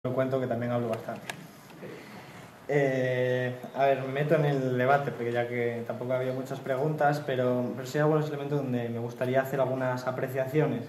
Lo cuento que también hablo bastante. A ver, me meto en el debate porque ya que tampoco ha habido muchas preguntas, pero sí hay algunos elementos donde me gustaría hacer algunas apreciaciones.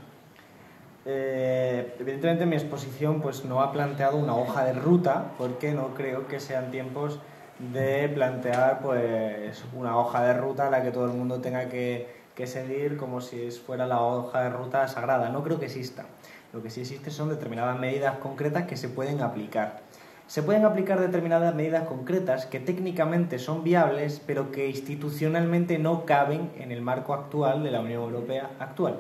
Evidentemente mi exposición pues no ha planteado una hoja de ruta porque no creo que sean tiempos de plantear pues una hoja de ruta a la que todo el mundo tenga que seguir como si fuera la hoja de ruta sagrada. No creo que exista. Lo que sí existe son determinadas medidas concretas que se pueden aplicar. Se pueden aplicar determinadas medidas concretas que técnicamente son viables, pero que institucionalmente no caben en el marco actual de la Unión Europea actual,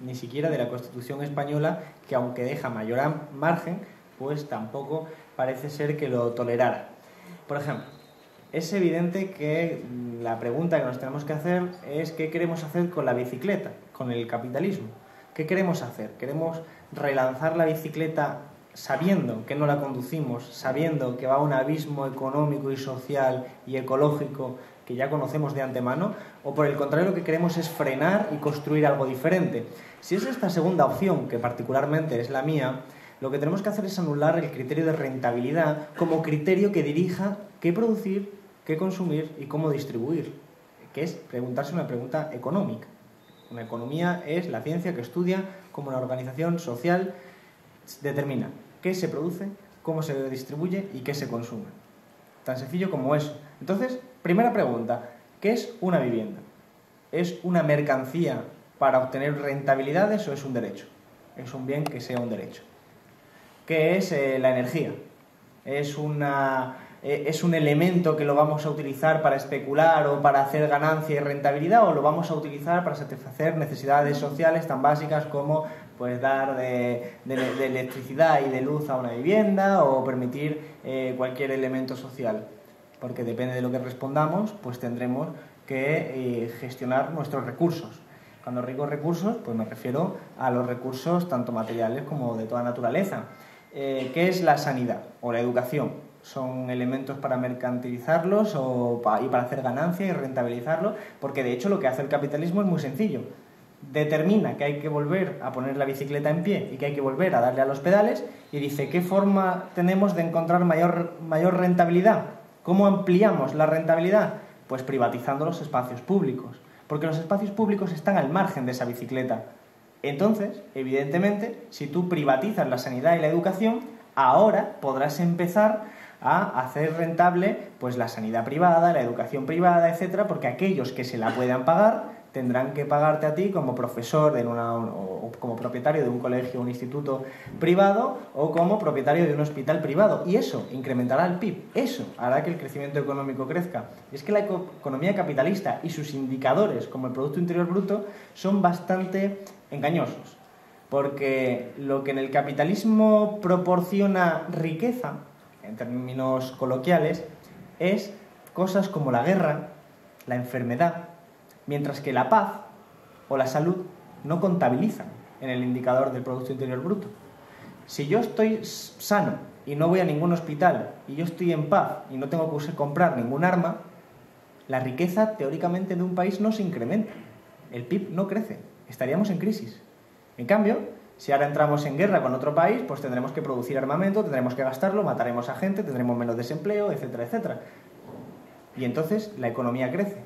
ni siquiera de la Constitución española, que aunque deja mayor margen, pues tampoco parece ser que lo tolerara. Por ejemplo, es evidente que la pregunta que nos tenemos que hacer es ¿qué queremos hacer con la bicicleta, con el capitalismo? ¿Qué queremos hacer? ¿Queremos relanzar la bicicleta sabiendo que no la conducimos, sabiendo que va a un abismo económico y social y ecológico que ya conocemos de antemano? ¿O por el contrario lo que queremos es frenar y construir algo diferente? Si es esta segunda opción, que particularmente es la mía, lo que tenemos que hacer es anular el criterio de rentabilidad como criterio que dirija qué producir, qué consumir y cómo distribuir, que es preguntarse una pregunta económica. Una economía es la ciencia que estudia cómo una organización social determina qué se produce, cómo se distribuye y qué se consume. Tan sencillo como eso. Entonces, primera pregunta, ¿qué es una vivienda? ¿Es una mercancía para obtener rentabilidades o es un derecho? Es un bien que sea un derecho. ¿Qué es la energía? ¿Es un elemento que lo vamos a utilizar para especular o para hacer ganancia y rentabilidad, o lo vamos a utilizar para satisfacer necesidades sociales tan básicas como pues dar de electricidad y de luz a una vivienda o permitir cualquier elemento social? Porque depende de lo que respondamos, pues tendremos que gestionar nuestros recursos. Cuando digo recursos, pues me refiero a los recursos tanto materiales como de toda naturaleza. ¿Qué es la sanidad o la educación? ¿Son elementos para mercantilizarlos y para hacer ganancia y rentabilizarlos? Porque de hecho lo que hace el capitalismo es muy sencillo. Determina que hay que volver a poner la bicicleta en pie y que hay que volver a darle a los pedales y dice ¿qué forma tenemos de encontrar mayor rentabilidad? ¿Cómo ampliamos la rentabilidad? Pues privatizando los espacios públicos, porque los espacios públicos están al margen de esa bicicleta. Entonces, evidentemente, si tú privatizas la sanidad y la educación, ahora podrás empezar a hacer rentable pues la sanidad privada, la educación privada, etcétera, porque aquellos que se la puedan pagar tendrán que pagarte a ti como profesor o como propietario de un colegio o un instituto privado o como propietario de un hospital privado, y eso incrementará el PIB, eso hará que el crecimiento económico crezca. Y es que la economía capitalista y sus indicadores como el Producto Interior Bruto son bastante engañosos, porque lo que en el capitalismo proporciona riqueza, en términos coloquiales, es cosas como la guerra, la enfermedad, mientras que la paz o la salud no contabilizan en el indicador del Producto Interior Bruto. Si yo estoy sano y no voy a ningún hospital y yo estoy en paz y no tengo que comprar ningún arma, la riqueza teóricamente de un país no se incrementa, el PIB no crece, estaríamos en crisis. En cambio, si ahora entramos en guerra con otro país, pues tendremos que producir armamento, tendremos que gastarlo, mataremos a gente, tendremos menos desempleo, etcétera, etcétera. Y entonces la economía crece.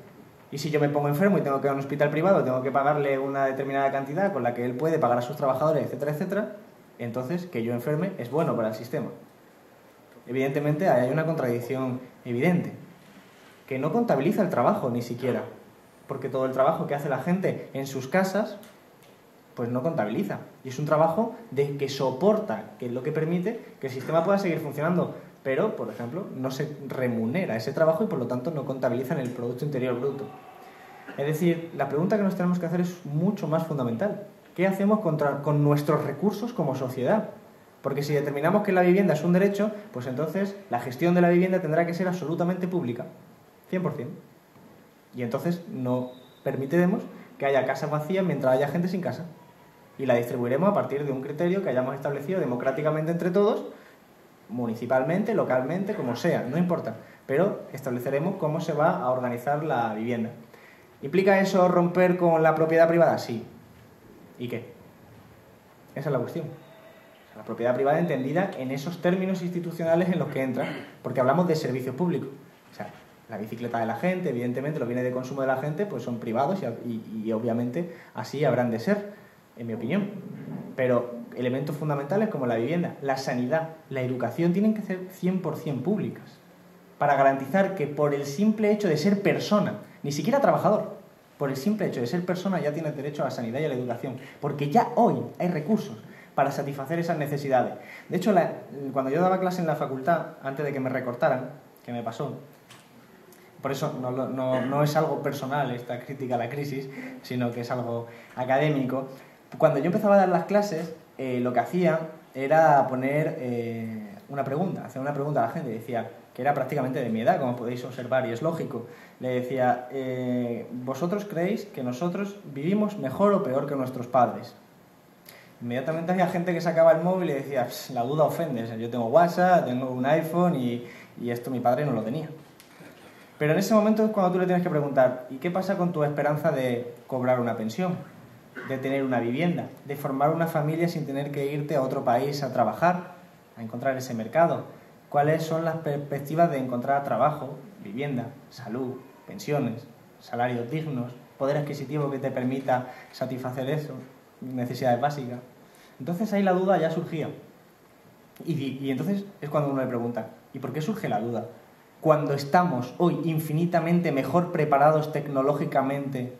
Y si yo me pongo enfermo y tengo que ir a un hospital privado, tengo que pagarle una determinada cantidad con la que él puede pagar a sus trabajadores, etcétera, etcétera, entonces que yo enferme es bueno para el sistema. Evidentemente hay una contradicción evidente, que no contabiliza el trabajo ni siquiera, porque todo el trabajo que hace la gente en sus casas pues no contabiliza, y es un trabajo que soporta, que es lo que permite que el sistema pueda seguir funcionando, pero, por ejemplo, no se remunera ese trabajo y por lo tanto no contabiliza en el Producto Interior Bruto. Es decir, la pregunta que nos tenemos que hacer es mucho más fundamental. ¿Qué hacemos con nuestros recursos como sociedad? Porque si determinamos que la vivienda es un derecho, pues entonces la gestión de la vivienda tendrá que ser absolutamente pública, 100%. Y entonces no permitiremos que haya casas vacías mientras haya gente sin casa. Y la distribuiremos a partir de un criterio que hayamos establecido democráticamente entre todos, municipalmente, localmente, como sea, no importa. Pero estableceremos cómo se va a organizar la vivienda. ¿Implica eso romper con la propiedad privada? Sí. ¿Y qué? Esa es la cuestión. La propiedad privada entendida en esos términos institucionales en los que entra, porque hablamos de servicio público. O sea, la bicicleta de la gente, evidentemente, los bienes de consumo de la gente, pues son privados y obviamente así habrán de ser, en mi opinión. Pero elementos fundamentales como la vivienda, la sanidad, la educación tienen que ser 100% públicas para garantizar que por el simple hecho de ser persona, ni siquiera trabajador, por el simple hecho de ser persona ya tienes derecho a la sanidad y a la educación, porque ya hoy hay recursos para satisfacer esas necesidades. De hecho, cuando yo daba clase en la facultad, antes de que me recortaran, que me pasó, por eso no es algo personal esta crítica a la crisis, sino que es algo académico. Cuando yo empezaba a dar las clases, lo que hacía era poner una pregunta, hacer una pregunta a la gente. Decía, que era prácticamente de mi edad, como podéis observar, y es lógico. Le decía, ¿vosotros creéis que nosotros vivimos mejor o peor que nuestros padres? Inmediatamente había gente que sacaba el móvil y decía, la duda ofende, o sea, yo tengo WhatsApp, tengo un iPhone y esto mi padre no lo tenía. Pero en ese momento es cuando tú le tienes que preguntar, ¿y qué pasa con tu esperanza de cobrar una pensión? De tener una vivienda, de formar una familia sin tener que irte a otro país a trabajar, a encontrar ese mercado. ¿Cuáles son las perspectivas de encontrar trabajo, vivienda, salud, pensiones, salarios dignos, poder adquisitivo que te permita satisfacer eso, necesidades básicas? Entonces ahí la duda ya surgía. Y entonces es cuando uno le pregunta, ¿y por qué surge la duda? Cuando estamos hoy infinitamente mejor preparados tecnológicamente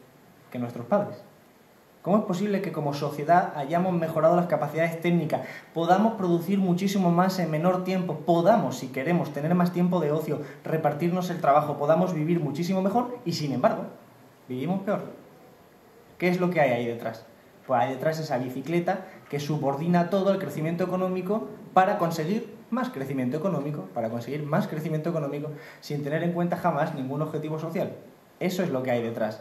que nuestros padres. ¿Cómo es posible que como sociedad hayamos mejorado las capacidades técnicas, podamos producir muchísimo más en menor tiempo, podamos, si queremos, tener más tiempo de ocio, repartirnos el trabajo, podamos vivir muchísimo mejor y, sin embargo, vivimos peor? ¿Qué es lo que hay ahí detrás? Pues hay detrás esa bicicleta que subordina todo al crecimiento económico para conseguir más crecimiento económico, sin tener en cuenta jamás ningún objetivo social. Eso es lo que hay detrás.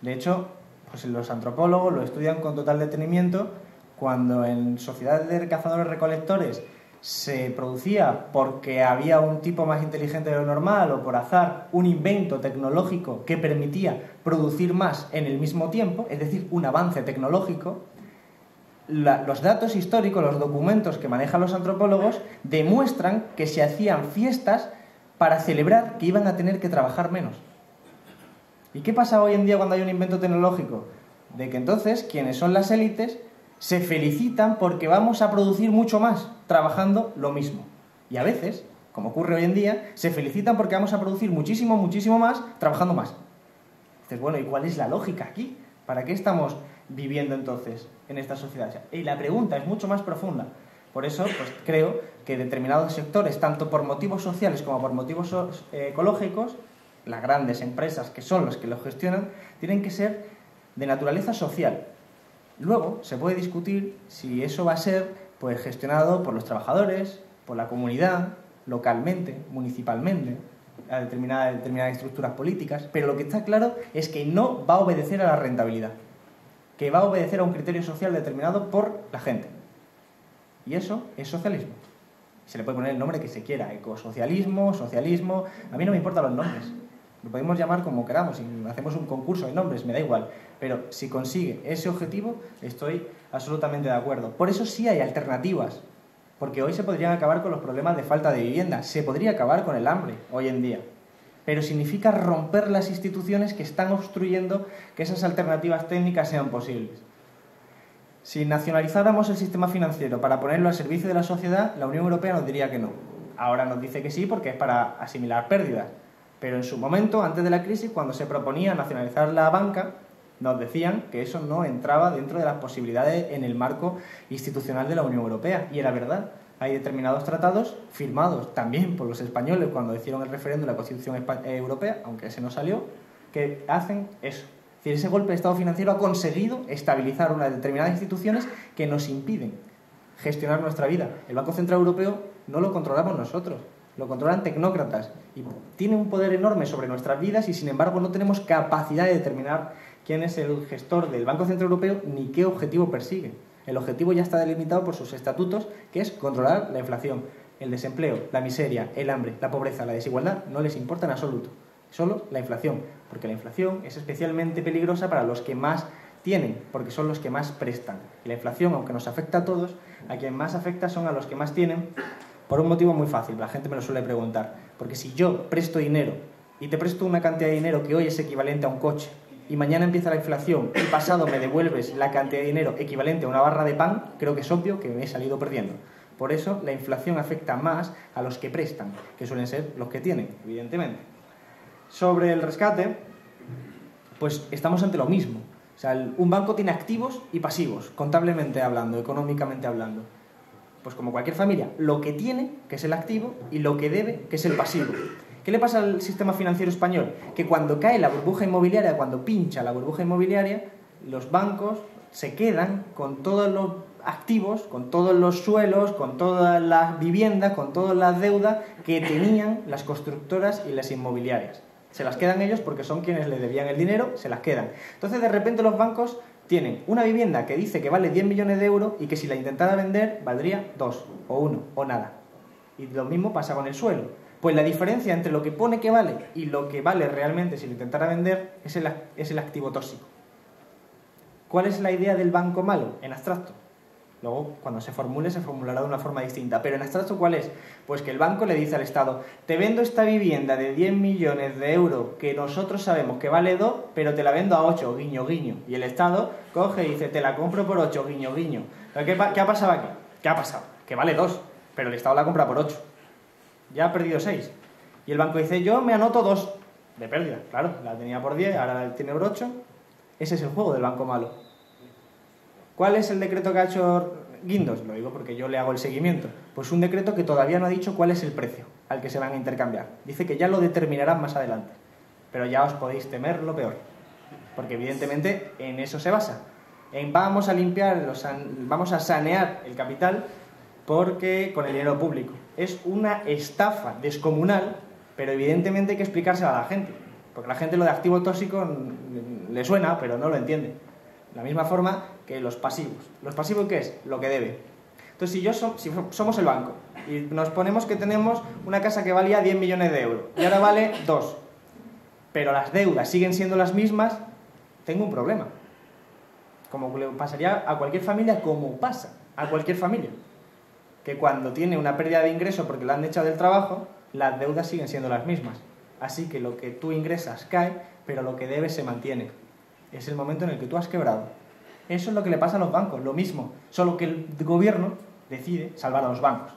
De hecho, pues los antropólogos lo estudian con total detenimiento. Cuando en sociedades de cazadores-recolectores se producía, porque había un tipo más inteligente de lo normal o por azar, un invento tecnológico que permitía producir más en el mismo tiempo, es decir, un avance tecnológico, los datos históricos, los documentos que manejan los antropólogos demuestran que se hacían fiestas para celebrar que iban a tener que trabajar menos. ¿Y qué pasa hoy en día cuando hay un invento tecnológico? De que entonces quienes son las élites se felicitan porque vamos a producir mucho más trabajando lo mismo. Y a veces, como ocurre hoy en día, se felicitan porque vamos a producir muchísimo, muchísimo más trabajando más. Dices, bueno, ¿y cuál es la lógica aquí? ¿Para qué estamos viviendo entonces en esta sociedad? Y la pregunta es mucho más profunda. Por eso, pues creo que determinados sectores, tanto por motivos sociales como por motivos ecológicos, las grandes empresas que son los que lo gestionan, tienen que ser de naturaleza social. Luego se puede discutir si eso va a ser pues gestionado por los trabajadores, por la comunidad, localmente, municipalmente, a determinadas estructuras políticas, pero lo que está claro es que no va a obedecer a la rentabilidad, que va a obedecer a un criterio social determinado por la gente. Y eso es socialismo. Se le puede poner el nombre que se quiera, ecosocialismo, socialismo, a mí no me importan los nombres. Lo podemos llamar como queramos, si hacemos un concurso de nombres, me da igual. Pero si consigue ese objetivo, estoy absolutamente de acuerdo. Por eso sí hay alternativas, porque hoy se podrían acabar con los problemas de falta de vivienda, se podría acabar con el hambre hoy en día. Pero significa romper las instituciones que están obstruyendo que esas alternativas técnicas sean posibles. Si nacionalizáramos el sistema financiero para ponerlo al servicio de la sociedad, la Unión Europea nos diría que no. Ahora nos dice que sí porque es para asimilar pérdidas. Pero en su momento, antes de la crisis, cuando se proponía nacionalizar la banca, nos decían que eso no entraba dentro de las posibilidades en el marco institucional de la Unión Europea. Y era verdad. Hay determinados tratados firmados también por los españoles cuando hicieron el referéndum de la Constitución Europea, aunque ese no salió, que hacen eso. Es decir, ese golpe de Estado financiero ha conseguido estabilizar unas determinadas instituciones que nos impiden gestionar nuestra vida. El Banco Central Europeo no lo controlamos nosotros. Lo controlan tecnócratas y tiene un poder enorme sobre nuestras vidas y, sin embargo, no tenemos capacidad de determinar quién es el gestor del Banco Central Europeo ni qué objetivo persigue. El objetivo ya está delimitado por sus estatutos, que es controlar la inflación, el desempleo, la miseria, el hambre, la pobreza, la desigualdad. No les importa en absoluto, solo la inflación, porque la inflación es especialmente peligrosa para los que más Tienen, porque son los que más prestan. Y la inflación, aunque nos afecta a todos, a quien más afecta son a los que más tienen, por un motivo muy fácil, la gente me lo suele preguntar. Porque si yo presto dinero y te presto una cantidad de dinero que hoy es equivalente a un coche, y mañana empieza la inflación y pasado me devuelves la cantidad de dinero equivalente a una barra de pan, creo que es obvio que me he salido perdiendo. Por eso la inflación afecta más a los que prestan, que suelen ser los que tienen, evidentemente. Sobre el rescate, pues estamos ante lo mismo. O sea, un banco tiene activos y pasivos, contablemente hablando, económicamente hablando. Pues como cualquier familia, lo que tiene, que es el activo, y lo que debe, que es el pasivo. ¿Qué le pasa al sistema financiero español? Que cuando cae la burbuja inmobiliaria, cuando pincha la burbuja inmobiliaria, los bancos se quedan con todos los activos, con todos los suelos, con todas las viviendas, con todas las deudas que tenían las constructoras y las inmobiliarias. Se las quedan ellos porque son quienes le debían el dinero, se las quedan. Entonces, de repente los bancos tienen una vivienda que dice que vale 10 millones de euros y que si la intentara vender valdría 2, o 1, o nada. Y lo mismo pasa con el suelo. Pues la diferencia entre lo que pone que vale y lo que vale realmente si lo intentara vender es el activo tóxico. ¿Cuál es la idea del banco malo? En abstracto. Luego, cuando se formule, se formulará de una forma distinta. Pero en abstracto, ¿cuál es? Pues que el banco le dice al Estado: te vendo esta vivienda de 10 millones de euros que nosotros sabemos que vale 2, pero te la vendo a 8, guiño, guiño. Y el Estado coge y dice: te la compro por 8, guiño, guiño. ¿Qué ha pasado aquí? ¿Qué ha pasado? Que vale 2, pero el Estado la compra por 8. Ya ha perdido 6. Y el banco dice: yo me anoto 2 de pérdida. Claro, la tenía por 10, ahora la tiene por 8. Ese es el juego del banco malo. ¿Cuál es el decreto que ha hecho Guindos? Lo digo porque yo le hago el seguimiento. Pues un decreto que todavía no ha dicho cuál es el precio al que se van a intercambiar. Dice que ya lo determinarán más adelante. Pero ya os podéis temer lo peor. Porque evidentemente en eso se basa. En vamos a limpiar, vamos a sanear el capital porque con el dinero público. Es una estafa descomunal, pero evidentemente hay que explicársela a la gente. Porque la gente lo de activo tóxico le suena, pero no lo entiende. De la misma forma que los pasivos. ¿Los pasivos qué es? Lo que debe. Entonces, si somos el banco y nos ponemos que tenemos una casa que valía 10 millones de euros y ahora vale 2, pero las deudas siguen siendo las mismas, tengo un problema. Como le pasaría a cualquier familia, como pasa a cualquier familia. Que cuando tiene una pérdida de ingreso porque la han echado del trabajo, las deudas siguen siendo las mismas. Así que lo que tú ingresas cae, pero lo que debes se mantiene. Es el momento en el que tú has quebrado. Eso es lo que le pasa a los bancos, lo mismo. Solo que el gobierno decide salvar a los bancos.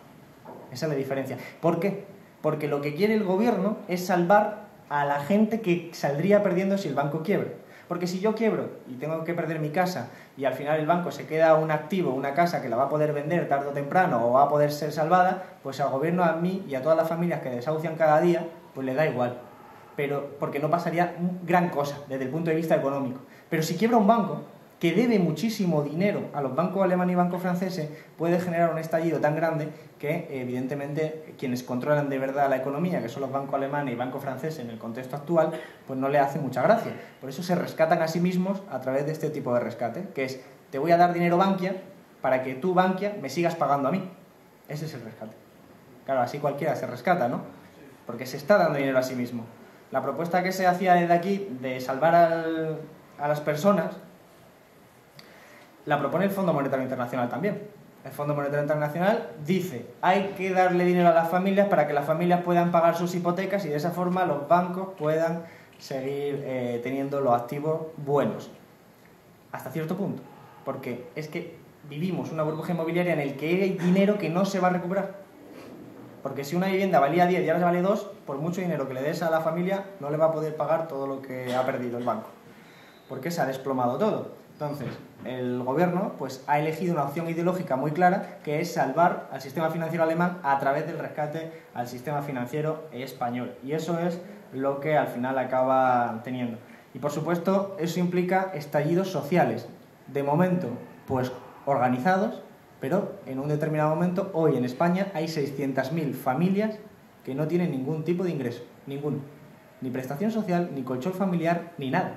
Esa es la diferencia. ¿Por qué? Porque lo que quiere el gobierno es salvar a la gente que saldría perdiendo si el banco quiebra. Porque si yo quiebro y tengo que perder mi casa y al final el banco se queda un activo, una casa que la va a poder vender tarde o temprano o va a poder ser salvada, pues al gobierno, a mí y a todas las familias que desahucian cada día, pues le da igual. Pero porque no pasaría gran cosa desde el punto de vista económico. Pero si quiebra un banco que debe muchísimo dinero a los bancos alemanes y bancos franceses, puede generar un estallido tan grande que evidentemente quienes controlan de verdad la economía, que son los bancos alemanes y bancos franceses en el contexto actual, pues no le hace mucha gracia. Por eso se rescatan a sí mismos a través de este tipo de rescate, que es: te voy a dar dinero Bankia para que tú, Bankia, me sigas pagando a mí. Ese es el rescate. Claro, así cualquiera se rescata, ¿no? Porque se está dando dinero a sí mismo. La propuesta que se hacía desde aquí de salvar a las personas la propone el Fondo Monetario Internacional también. El Fondo Monetario Internacional dice: hay que darle dinero a las familias para que las familias puedan pagar sus hipotecas y de esa forma los bancos puedan seguir teniendo los activos buenos. Hasta cierto punto. Porque es que vivimos una burbuja inmobiliaria en el que hay dinero que no se va a recuperar. Porque si una vivienda valía 10 y ahora vale 2, por mucho dinero que le des a la familia, no le va a poder pagar todo lo que ha perdido el banco. Porque se ha desplomado todo. Entonces, el gobierno pues, ha elegido una opción ideológica muy clara, que es salvar al sistema financiero alemán a través del rescate al sistema financiero español. Y eso es lo que al final acaba teniendo. Y por supuesto, eso implica estallidos sociales. De momento, pues organizados, pero en un determinado momento, hoy en España hay 600.000 familias que no tienen ningún tipo de ingreso, ninguno. Ni prestación social, ni colchón familiar, ni nada.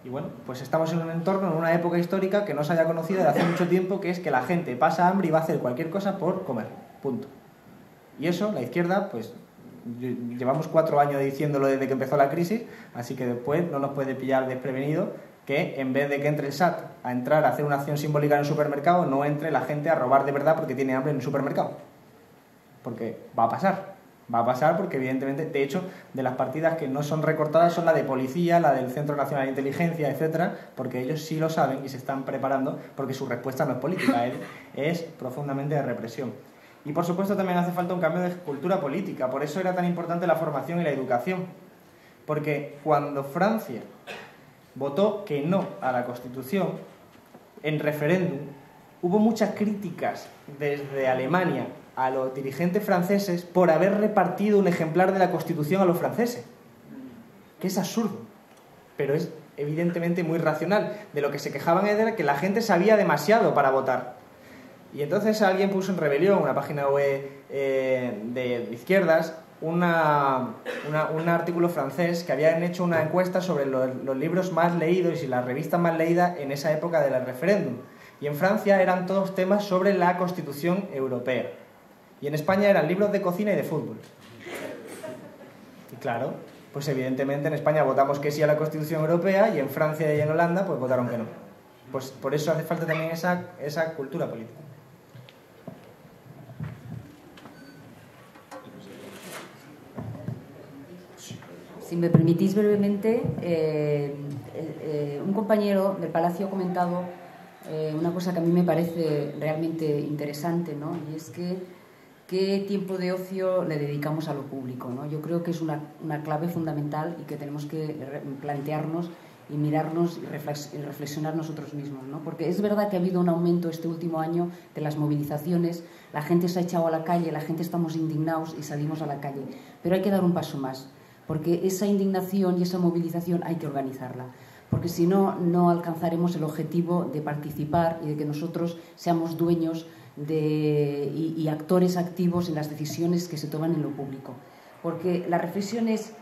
Y bueno, pues estamos en un entorno, en una época histórica que no se haya conocido desde hace mucho tiempo, que es que la gente pasa hambre y va a hacer cualquier cosa por comer, punto. Y eso, la izquierda, pues llevamos 4 años diciéndolo desde que empezó la crisis, así que después no nos puede pillar desprevenido que en vez de que entre el SAT a entrar a hacer una acción simbólica en el supermercado, no entre la gente a robar de verdad porque tiene hambre en el supermercado. Porque va a pasar porque evidentemente, de hecho, de las partidas que no son recortadas son la de policía, la del Centro Nacional de Inteligencia, etcétera, porque ellos sí lo saben y se están preparando, porque su respuesta no es política, es profundamente de represión. Y por supuesto también hace falta un cambio de cultura política, por eso era tan importante la formación y la educación, porque cuando Francia votó que no a la Constitución en referéndum, hubo muchas críticas desde Alemania a los dirigentes franceses por haber repartido un ejemplar de la Constitución a los franceses, que es absurdo, pero es evidentemente muy racional. De lo que se quejaban era que la gente sabía demasiado para votar. Y entonces alguien puso en Rebelión, una página web de izquierdas, un artículo francés que habían hecho una encuesta sobre los libros más leídos y las revistas más leídas en esa época del referéndum. Y en Francia eran todos temas sobre la Constitución Europea. Y en España eran libros de cocina y de fútbol. Y claro, pues evidentemente en España votamos que sí a la Constitución Europea y en Francia y en Holanda pues votaron que no. Pues por eso hace falta también esa cultura política. Si me permitís brevemente, un compañero del Palacio ha comentado una cosa que a mí me parece realmente interesante, ¿no? Y es que qué tiempo de ocio le dedicamos a lo público, ¿no? Yo creo que es una clave fundamental y que tenemos que plantearnos y mirarnos y reflexionar nosotros mismos, ¿no? Porque es verdad que ha habido un aumento este último año de las movilizaciones, la gente se ha echado a la calle, la gente estamos indignados y salimos a la calle, pero hay que dar un paso más, porque esa indignación y esa movilización hay que organizarla, porque si no, no alcanzaremos el objetivo de participar y de que nosotros seamos dueños y actores activos en las decisiones que se toman en lo público. Porque la reflexión es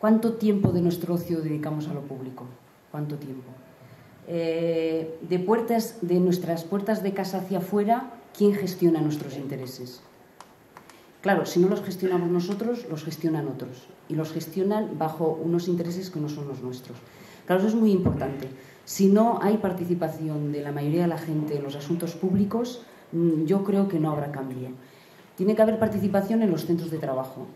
¿cuánto tiempo de nuestro ocio dedicamos a lo público? ¿Cuánto tiempo? De nuestras puertas de casa hacia afuera, ¿quién gestiona nuestros intereses? Claro, si no los gestionamos nosotros, los gestionan otros. Y los gestionan bajo unos intereses que no son los nuestros. Claro, eso es muy importante. Si no hay participación de la mayoría de la gente en los asuntos públicos, yo creo que no habrá cambio. Tiene que haber participación en los centros de trabajo.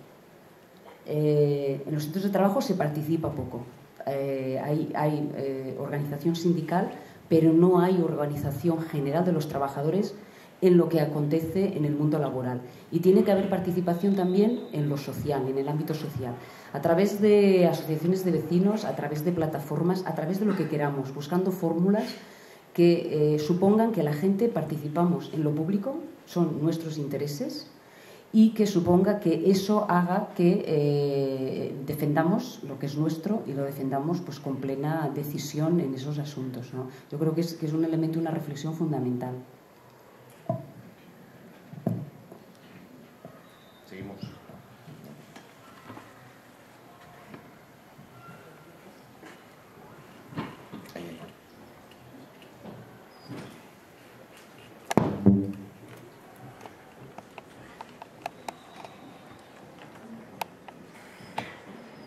En los centros de trabajo se participa poco. Hay organización sindical, pero no hay organización general de los trabajadores en lo que acontece en el mundo laboral. Y tiene que haber participación también en lo social, en el ámbito social, a través de asociaciones de vecinos, a través de plataformas, a través de lo que queramos, buscando fórmulas que supongan que la gente participamos en lo público, son nuestros intereses, y que suponga que eso haga que defendamos lo que es nuestro y lo defendamos pues con plena decisión en esos asuntos, ¿no? Yo creo que es un elemento, una reflexión fundamental. Seguimos.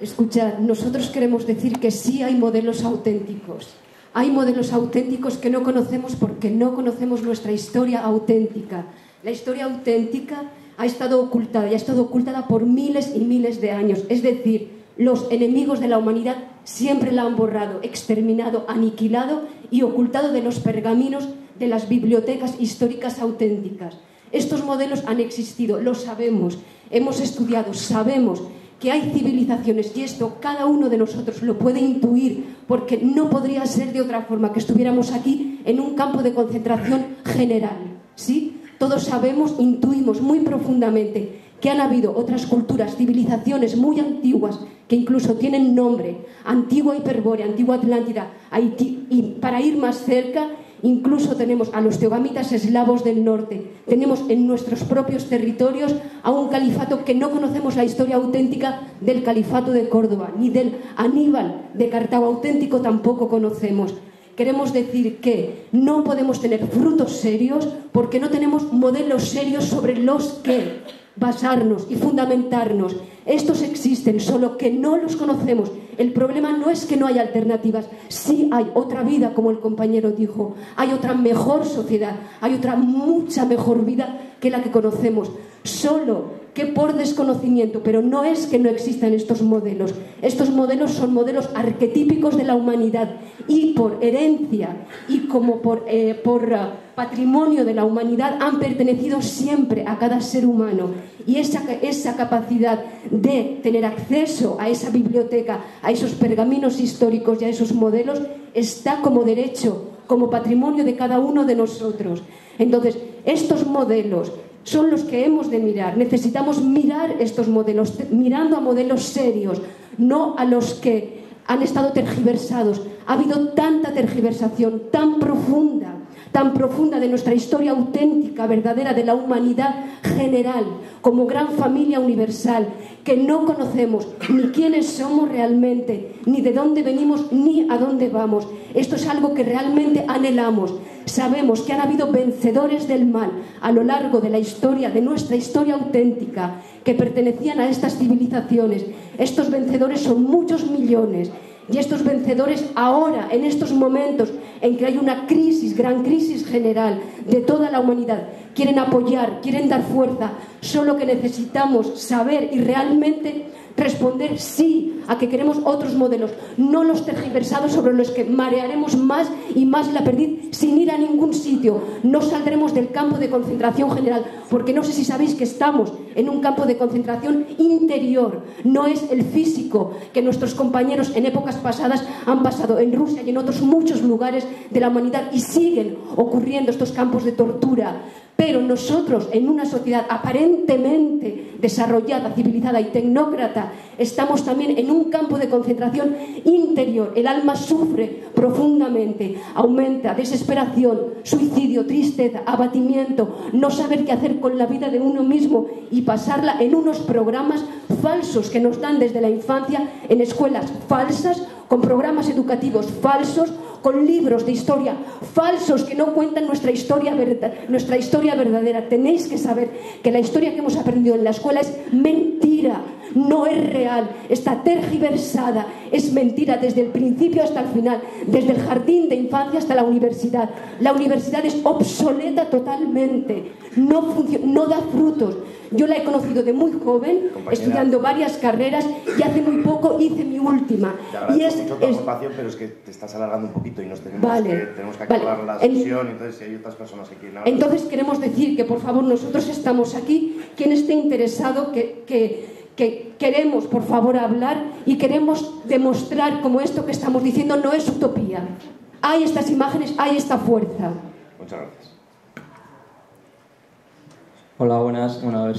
Escuchad, nosotros queremos decir que sí hay modelos auténticos. Hay modelos auténticos que no conocemos porque no conocemos nuestra historia auténtica. La historia auténtica ha estado ocultada por miles y miles de años. Es decir, los enemigos de la humanidad siempre la han borrado, exterminado, aniquilado y ocultado de los pergaminos de las bibliotecas históricas auténticas. Estos modelos han existido, lo sabemos, hemos estudiado, sabemos que hay civilizaciones, y esto cada uno de nosotros lo puede intuir, porque no podría ser de otra forma que estuviéramos aquí en un campo de concentración general, ¿sí? Todos sabemos, intuimos muy profundamente que han habido otras culturas, civilizaciones muy antiguas, que incluso tienen nombre: Antigua Hiperbórea, Antigua Atlántida, Haití, y para ir más cerca, incluso tenemos a los teogamitas eslavos del norte, tenemos en nuestros propios territorios a un califato que no conocemos la historia auténtica del califato de Córdoba, ni del Aníbal de Cartago auténtico tampoco conocemos. Queremos decir que no podemos tener frutos serios porque no tenemos modelos serios sobre los que basarnos y fundamentarnos. Estos existen, solo que no los conocemos El problema no es que no haya alternativas, sí hay otra vida, como el compañero dijo, hay otra mejor sociedad, hay otra mucha mejor vida que la que conocemos, solo que por desconocimiento, pero no es que no existan estos modelos son modelos arquetípicos de la humanidad y por herencia y como por patrimonio de la humanidad han pertenecido siempre a cada ser humano, y esa capacidad de tener acceso a esa biblioteca, a esos pergaminos históricos y a esos modelos está como derecho, como patrimonio de cada uno de nosotros. Entonces, estos modelos son los que hemos de mirar. Necesitamos mirar estos modelos, mirando a modelos serios, no a los que han estado tergiversados. Ha habido tanta tergiversación tan profunda de nuestra historia auténtica, verdadera, de la humanidad general, como gran familia universal, que no conocemos ni quiénes somos realmente, ni de dónde venimos, ni a dónde vamos. Esto es algo que realmente anhelamos. Sabemos que han habido vencedores del mal a lo largo de la historia, de nuestra historia auténtica, que pertenecían a estas civilizaciones. Estos vencedores son muchos millones. Y estos vencedores ahora, en estos momentos en que hay una crisis, gran crisis general de toda la humanidad, quieren apoyar, quieren dar fuerza. Solo que necesitamos saber y realmente responder sí a que queremos otros modelos, no los tergiversados sobre los que marearemos más y más la perdiz sin ir a ningún sitio. No saldremos del campo de concentración general, porque no sé si sabéis que estamos en un campo de concentración interior, no es el físico que nuestros compañeros en épocas pasadas han pasado en Rusia y en otros muchos lugares de la humanidad, y siguen ocurriendo estos campos de tortura. Pero nosotros, en una sociedad aparentemente desarrollada, civilizada y tecnócrata, estamos también en un campo de concentración interior. El alma sufre profundamente, aumenta desesperación, suicidio, tristeza, abatimiento, no saber qué hacer con la vida de uno mismo y pasarla en unos programas falsos que nos dan desde la infancia, en escuelas falsas, con programas educativos falsos, con libros de historia falsos que no cuentan nuestra historia verdadera. Tenéis que saber que la historia que hemos aprendido en la escuela es mentira, no es real, está tergiversada, es mentira desde el principio hasta el final, desde el jardín de infancia hasta la universidad. La universidad es obsoleta totalmente, no da frutos. Yo la he conocido de muy joven, estudiando varias carreras, y hace muy poco hice mi última. Y es mucho tu ocupación, pero es que te estás alargando un poquito y tenemos que acabar la sesión, entonces si hay otras personas que quieren hablar. Entonces queremos decir que, por favor, nosotros estamos aquí, quien esté interesado, que queremos, por favor, hablar y queremos demostrar cómo esto que estamos diciendo no es utopía. Hay estas imágenes, hay esta fuerza. Muchas gracias. Hola, buenas. Bueno, a ver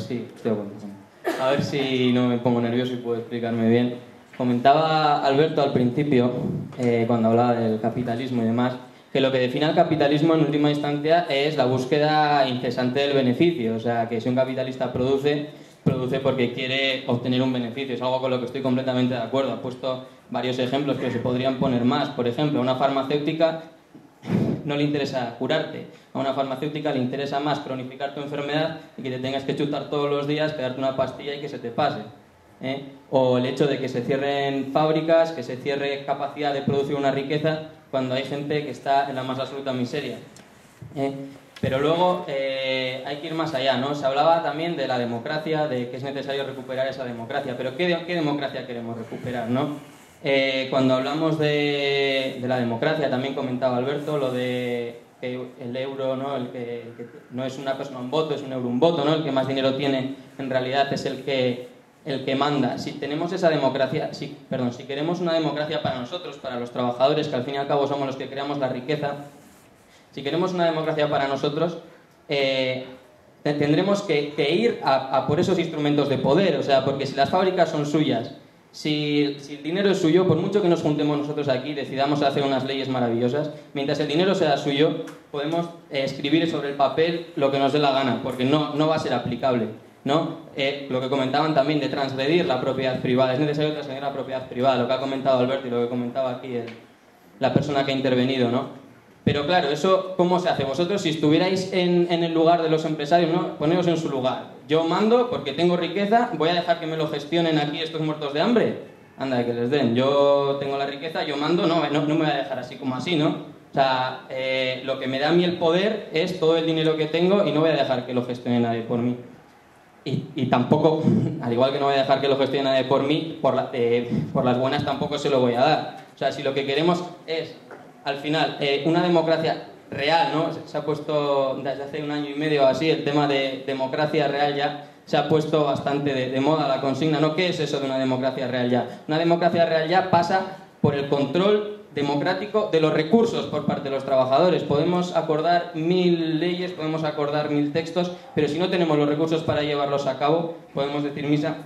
si no me pongo nervioso y puedo explicarme bien. Comentaba Alberto al principio, cuando hablaba del capitalismo y demás, que lo que define al capitalismo en última instancia es la búsqueda incesante del beneficio. O sea, que si un capitalista produce porque quiere obtener un beneficio. Es algo con lo que estoy completamente de acuerdo. Ha puesto varios ejemplos, pero se podrían poner más. Por ejemplo, una farmacéutica no le interesa curarte. A una farmacéutica le interesa más cronificar tu enfermedad y que te tengas que chutar todos los días, que darte una pastilla y que se te pase. O el hecho de que se cierren fábricas, que se cierre capacidad de producir una riqueza cuando hay gente que está en la más absoluta miseria. Pero luego hay que ir más allá, ¿no? Se hablaba también de la democracia, de que es necesario recuperar esa democracia. Pero ¿qué democracia queremos recuperar, no? Cuando hablamos de la democracia, también comentaba Alberto lo de que el euro, ¿no? El que no es una persona un voto, es un euro un voto, ¿no? El que más dinero tiene en realidad es el que manda. Si tenemos esa democracia, si queremos una democracia para nosotros, para los trabajadores, que al fin y al cabo somos los que creamos la riqueza, si queremos una democracia para nosotros, tendremos que ir a por esos instrumentos de poder. O sea, porque si las fábricas son suyas, si el dinero es suyo, por mucho que nos juntemos nosotros aquí y decidamos hacer unas leyes maravillosas, mientras el dinero sea suyo, podemos escribir sobre el papel lo que nos dé la gana, porque no va a ser aplicable, ¿no? Lo que comentaban también de transgredir la propiedad privada. Es necesario transgredir la propiedad privada, lo que ha comentado Alberto y lo que comentaba aquí la persona que ha intervenido, ¿no? Pero claro, eso ¿cómo se hace? Vosotros, si estuvierais en el lugar de los empresarios, ¿no? Poneros en su lugar. Yo mando porque tengo riqueza, voy a dejar que me lo gestionen aquí estos muertos de hambre. anda, que les den. Yo tengo la riqueza, yo mando, no me voy a dejar así como así, ¿no? O sea, lo que me da a mí el poder es todo el dinero que tengo y no voy a dejar que lo gestione nadie por mí. Y tampoco, al igual que no voy a dejar que lo gestione nadie por mí, por las buenas tampoco se lo voy a dar. O sea, si lo que queremos es, al final, una democracia real, ¿no? Se ha puesto desde hace 1 año y medio o así el tema de democracia real ya. Se ha puesto bastante de moda la consigna, ¿no? ¿Qué es eso de una democracia real ya? Una democracia real ya pasa por el control democrático de los recursos por parte de los trabajadores. Podemos acordar 1000 leyes, podemos acordar 1000 textos, pero si no tenemos los recursos para llevarlos a cabo, podemos decir misa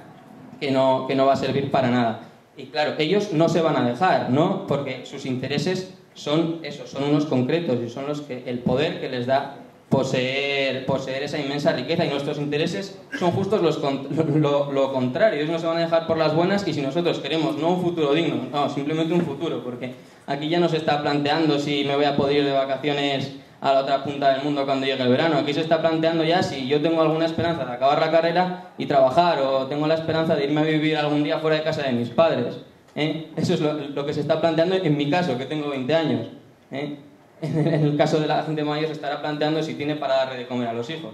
que no va a servir para nada. Y claro, ellos no se van a dejar, ¿no? Porque sus intereses son esos, son unos concretos y son los que el poder que les da poseer esa inmensa riqueza, y nuestros intereses son justos lo contrario. Ellos no se van a dejar por las buenas, y si nosotros queremos no un futuro digno, no, simplemente un futuro, porque aquí ya no se está planteando si me voy a poder ir de vacaciones a la otra punta del mundo cuando llegue el verano. Aquí se está planteando ya si yo tengo alguna esperanza de acabar la carrera y trabajar, o tengo la esperanza de irme a vivir algún día fuera de casa de mis padres. Eso es lo que se está planteando en mi caso, que tengo 20 años. En el caso de la gente mayor se estará planteando si tiene para darle de comer a los hijos,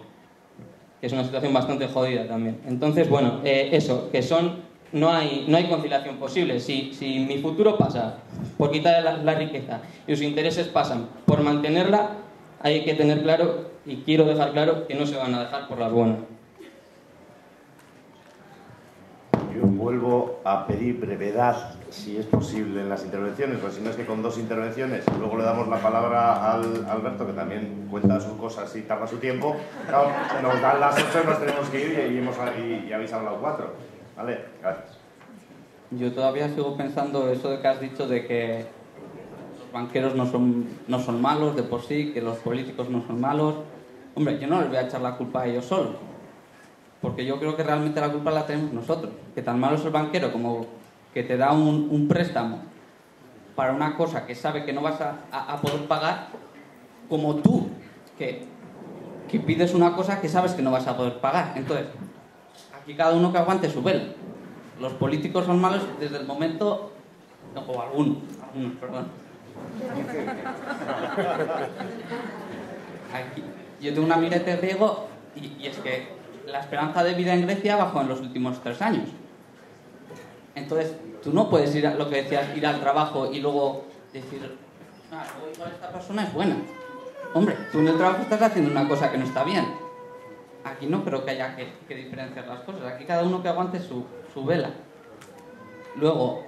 que es una situación bastante jodida también. Entonces, bueno, eso, que no hay conciliación posible. Si mi futuro pasa por quitar la riqueza y sus intereses pasan por mantenerla, hay que tener claro, y quiero dejar claro, que no se van a dejar por las buenas. Yo vuelvo a pedir brevedad, si es posible, en las intervenciones, porque si no es que con 2 intervenciones, luego le damos la palabra al Alberto, que también cuenta sus cosas y tarda su tiempo. Claro, nos dan las 8 y nos tenemos que ir, y habéis hablado 4. Vale, gracias. Yo todavía sigo pensando eso de que has dicho de que los banqueros no son malos de por sí, que los políticos no son malos. Hombre, yo no les voy a echar la culpa a ellos solos, porque yo creo que realmente la culpa la tenemos nosotros. Que tan malo es el banquero como que te da un préstamo para una cosa que sabe que no vas a poder pagar, como tú, que pides una cosa que sabes que no vas a poder pagar. Entonces, aquí cada uno que aguante su vela. Los políticos son malos desde el momento... o algunos, perdón. Aquí, yo tengo un amiguete griego y es que la esperanza de vida en Grecia bajó en los últimos 3 años. Entonces, tú no puedes ir a lo que decías, ir al trabajo y luego decir, igual esta persona es buena. Hombre, tú en el trabajo estás haciendo una cosa que no está bien. Aquí no creo que haya que diferenciar las cosas. Aquí cada uno que aguante su vela. Luego,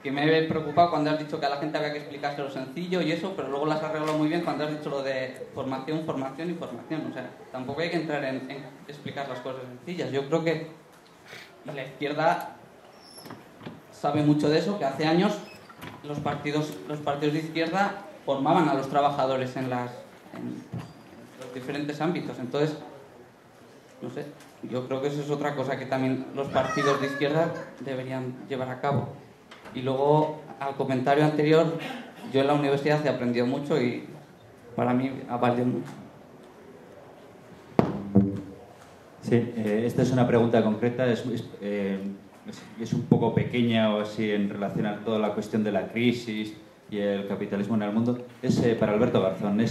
que me he preocupado cuando has dicho que a la gente había que explicarse lo sencillo y eso, pero luego las has arreglado muy bien cuando has dicho lo de formación. O sea, tampoco hay que entrar en explicar las cosas sencillas. Yo creo que la izquierda sabe mucho de eso, que hace años los partidos de izquierda formaban a los trabajadores en los diferentes ámbitos. Entonces, no sé, yo creo que eso es otra cosa que también los partidos de izquierda deberían llevar a cabo. Y luego, al comentario anterior, yo en la universidad he aprendido mucho y para mí ha valido mucho. Sí, esta es una pregunta concreta, es un poco pequeña o así en relación a toda la cuestión de la crisis y el capitalismo en el mundo. Es para Alberto Garzón.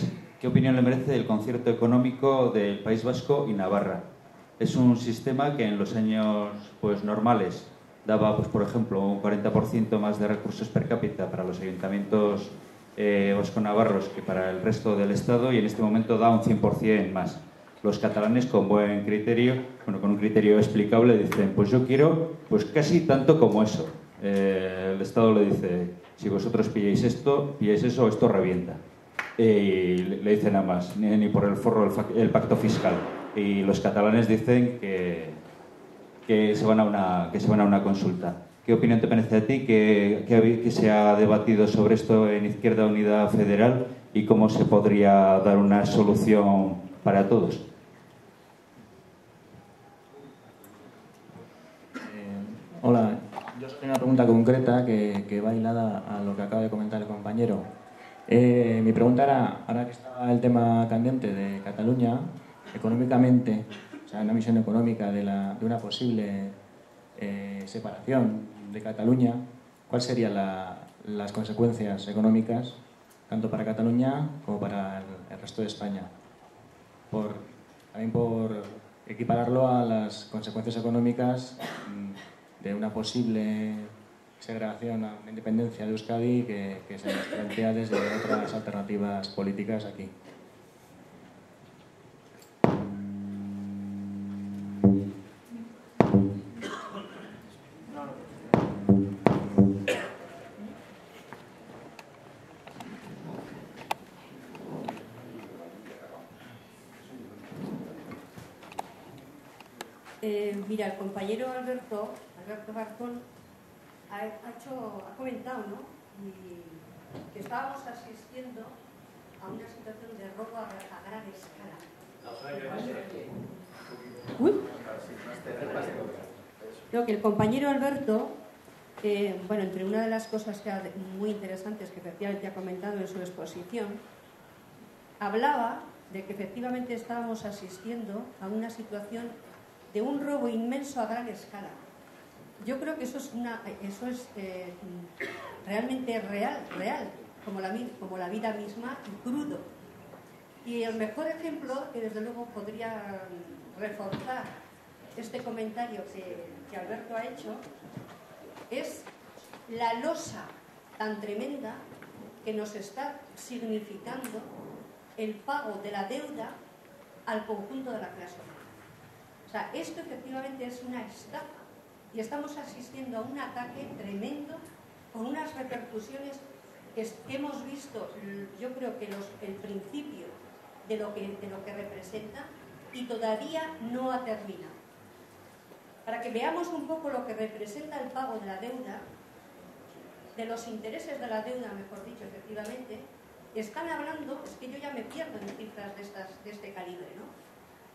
¿Qué opinión le merece el concierto económico del País Vasco y Navarra? Es un sistema que en los años normales daba, por ejemplo, un 40% más de recursos per cápita para los ayuntamientos vasco-navarros que para el resto del Estado, y en este momento da un 100% más. Los catalanes, con buen criterio, con un criterio explicable, dicen, pues yo quiero casi tanto como eso. El Estado le dice, si vosotros pilláis eso, esto revienta. Y le dicen nada más, ni por el forro el pacto fiscal. Y los catalanes dicen que se van a una consulta. ¿Qué opinión te merece a ti? ¿Qué se ha debatido sobre esto en Izquierda Unida Federal y cómo se podría dar una solución para todos? Hola, yo soy una pregunta concreta que va hilada a lo que acaba de comentar el compañero. Mi pregunta era, ahora que está el tema candente de Cataluña, económicamente, o sea, una visión económica de una posible separación de Cataluña, ¿cuáles serían las consecuencias económicas tanto para Cataluña como para el resto de España? También por equipararlo a las consecuencias económicas de una posible segregación, una independencia de Euskadi que se nos plantea desde otras alternativas políticas aquí. Mira, el compañero Alberto Garzón ha comentado, ¿no? Que estábamos asistiendo a una situación de robo a gran escala. Creo que el compañero Alberto, bueno, entre una de las cosas muy interesantes que efectivamente ha comentado en su exposición, hablaba de que efectivamente estábamos asistiendo a una situación de un robo inmenso a gran escala. Yo creo que eso es realmente real, como la vida misma, y crudo. Y el mejor ejemplo, que desde luego podría reforzar este comentario que Alberto ha hecho, es la losa tan tremenda que nos está significando el pago de la deuda al conjunto de la clase obrera. O sea, esto efectivamente es una estafa y estamos asistiendo a un ataque tremendo con unas repercusiones que hemos visto, yo creo que el principio de lo que representa y todavía no ha terminado. Para que veamos un poco lo que representa el pago de la deuda, de los intereses de la deuda, mejor dicho, efectivamente, están hablando, es que yo ya me pierdo en cifras de este calibre, ¿no?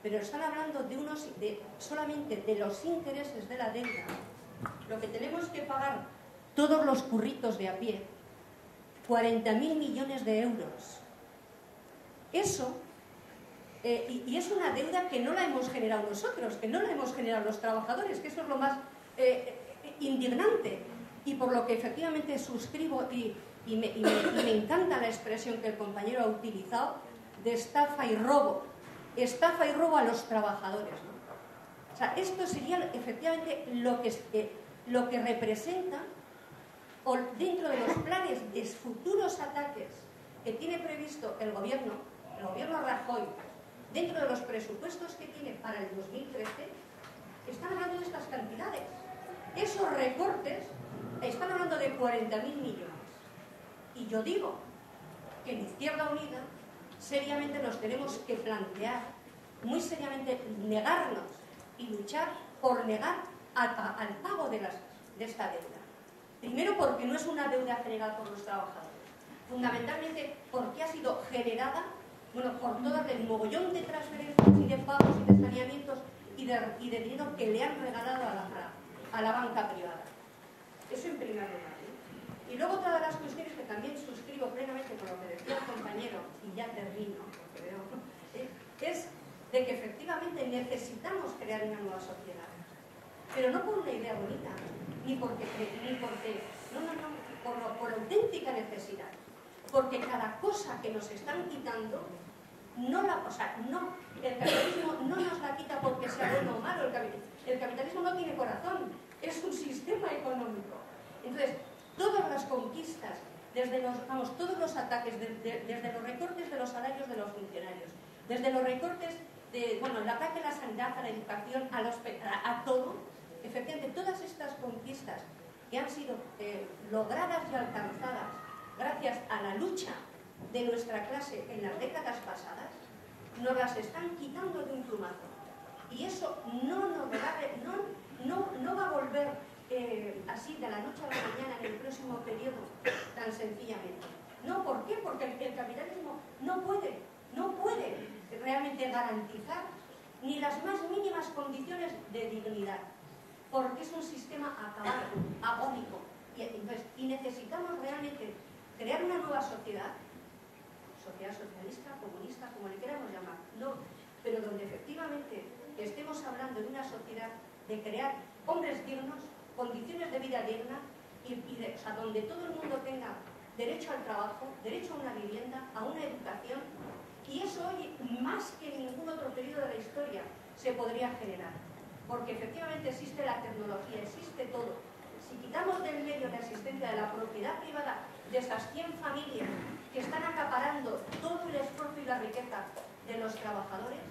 Pero están hablando solamente de los intereses de la deuda, lo que tenemos que pagar todos los curritos de a pie, 40.000 millones de euros. Eso, y es una deuda que no la hemos generado nosotros, que no la hemos generado los trabajadores, que eso es lo más indignante, y por lo que efectivamente suscribo y me encanta la expresión que el compañero ha utilizado de estafa y robo a los trabajadores, ¿no? O sea, esto sería efectivamente lo que representa, o dentro de los planes de futuros ataques que tiene previsto el gobierno Rajoy, dentro de los presupuestos que tiene para el 2013, están hablando de estas cantidades. Esos recortes están hablando de 40.000 millones. Y yo digo que en Izquierda Unida seriamente nos tenemos que plantear, muy seriamente, negarnos y luchar por negar al pago de esta deuda. Primero porque no es una deuda generada por los trabajadores, fundamentalmente porque ha sido generada por todo el mogollón de transferencias y de pagos y de saneamientos y de dinero que le han regalado a la banca privada. Eso en primer lugar, ¿no? Y luego otra de las cuestiones que también suscribo plenamente con lo que decía el compañero, y ya termino, porque veo, es de que efectivamente necesitamos crear una nueva sociedad, pero no por una idea bonita, por auténtica necesidad, porque cada cosa que nos están quitando, el capitalismo no nos la quita porque sea bueno o malo. El capitalismo no tiene corazón, es un sistema económico. Entonces, todas las conquistas, todos los ataques, desde los recortes de los salarios de los funcionarios, desde los recortes el ataque a la sanidad, a la educación, a todo, efectivamente, todas estas conquistas que han sido logradas y alcanzadas gracias a la lucha de nuestra clase en las décadas pasadas, nos las están quitando de un plumazo. Y eso no va a volver así de la noche a la mañana en el próximo periodo tan sencillamente. No, ¿por qué? Porque el capitalismo no puede realmente garantizar ni las más mínimas condiciones de dignidad, porque es un sistema acabado, agónico. Y necesitamos realmente crear una nueva sociedad socialista, comunista, como le queramos llamar, no, pero donde efectivamente estemos hablando de una sociedad de crear hombres dignos, condiciones de vida digna o sea, donde todo el mundo tenga derecho al trabajo, derecho a una vivienda, a una educación, y eso hoy, más que en ningún otro periodo de la historia, se podría generar. Porque efectivamente existe la tecnología, existe todo. Si quitamos del medio la existencia de la propiedad privada de esas 100 familias que están acaparando todo el esfuerzo y la riqueza de los trabajadores,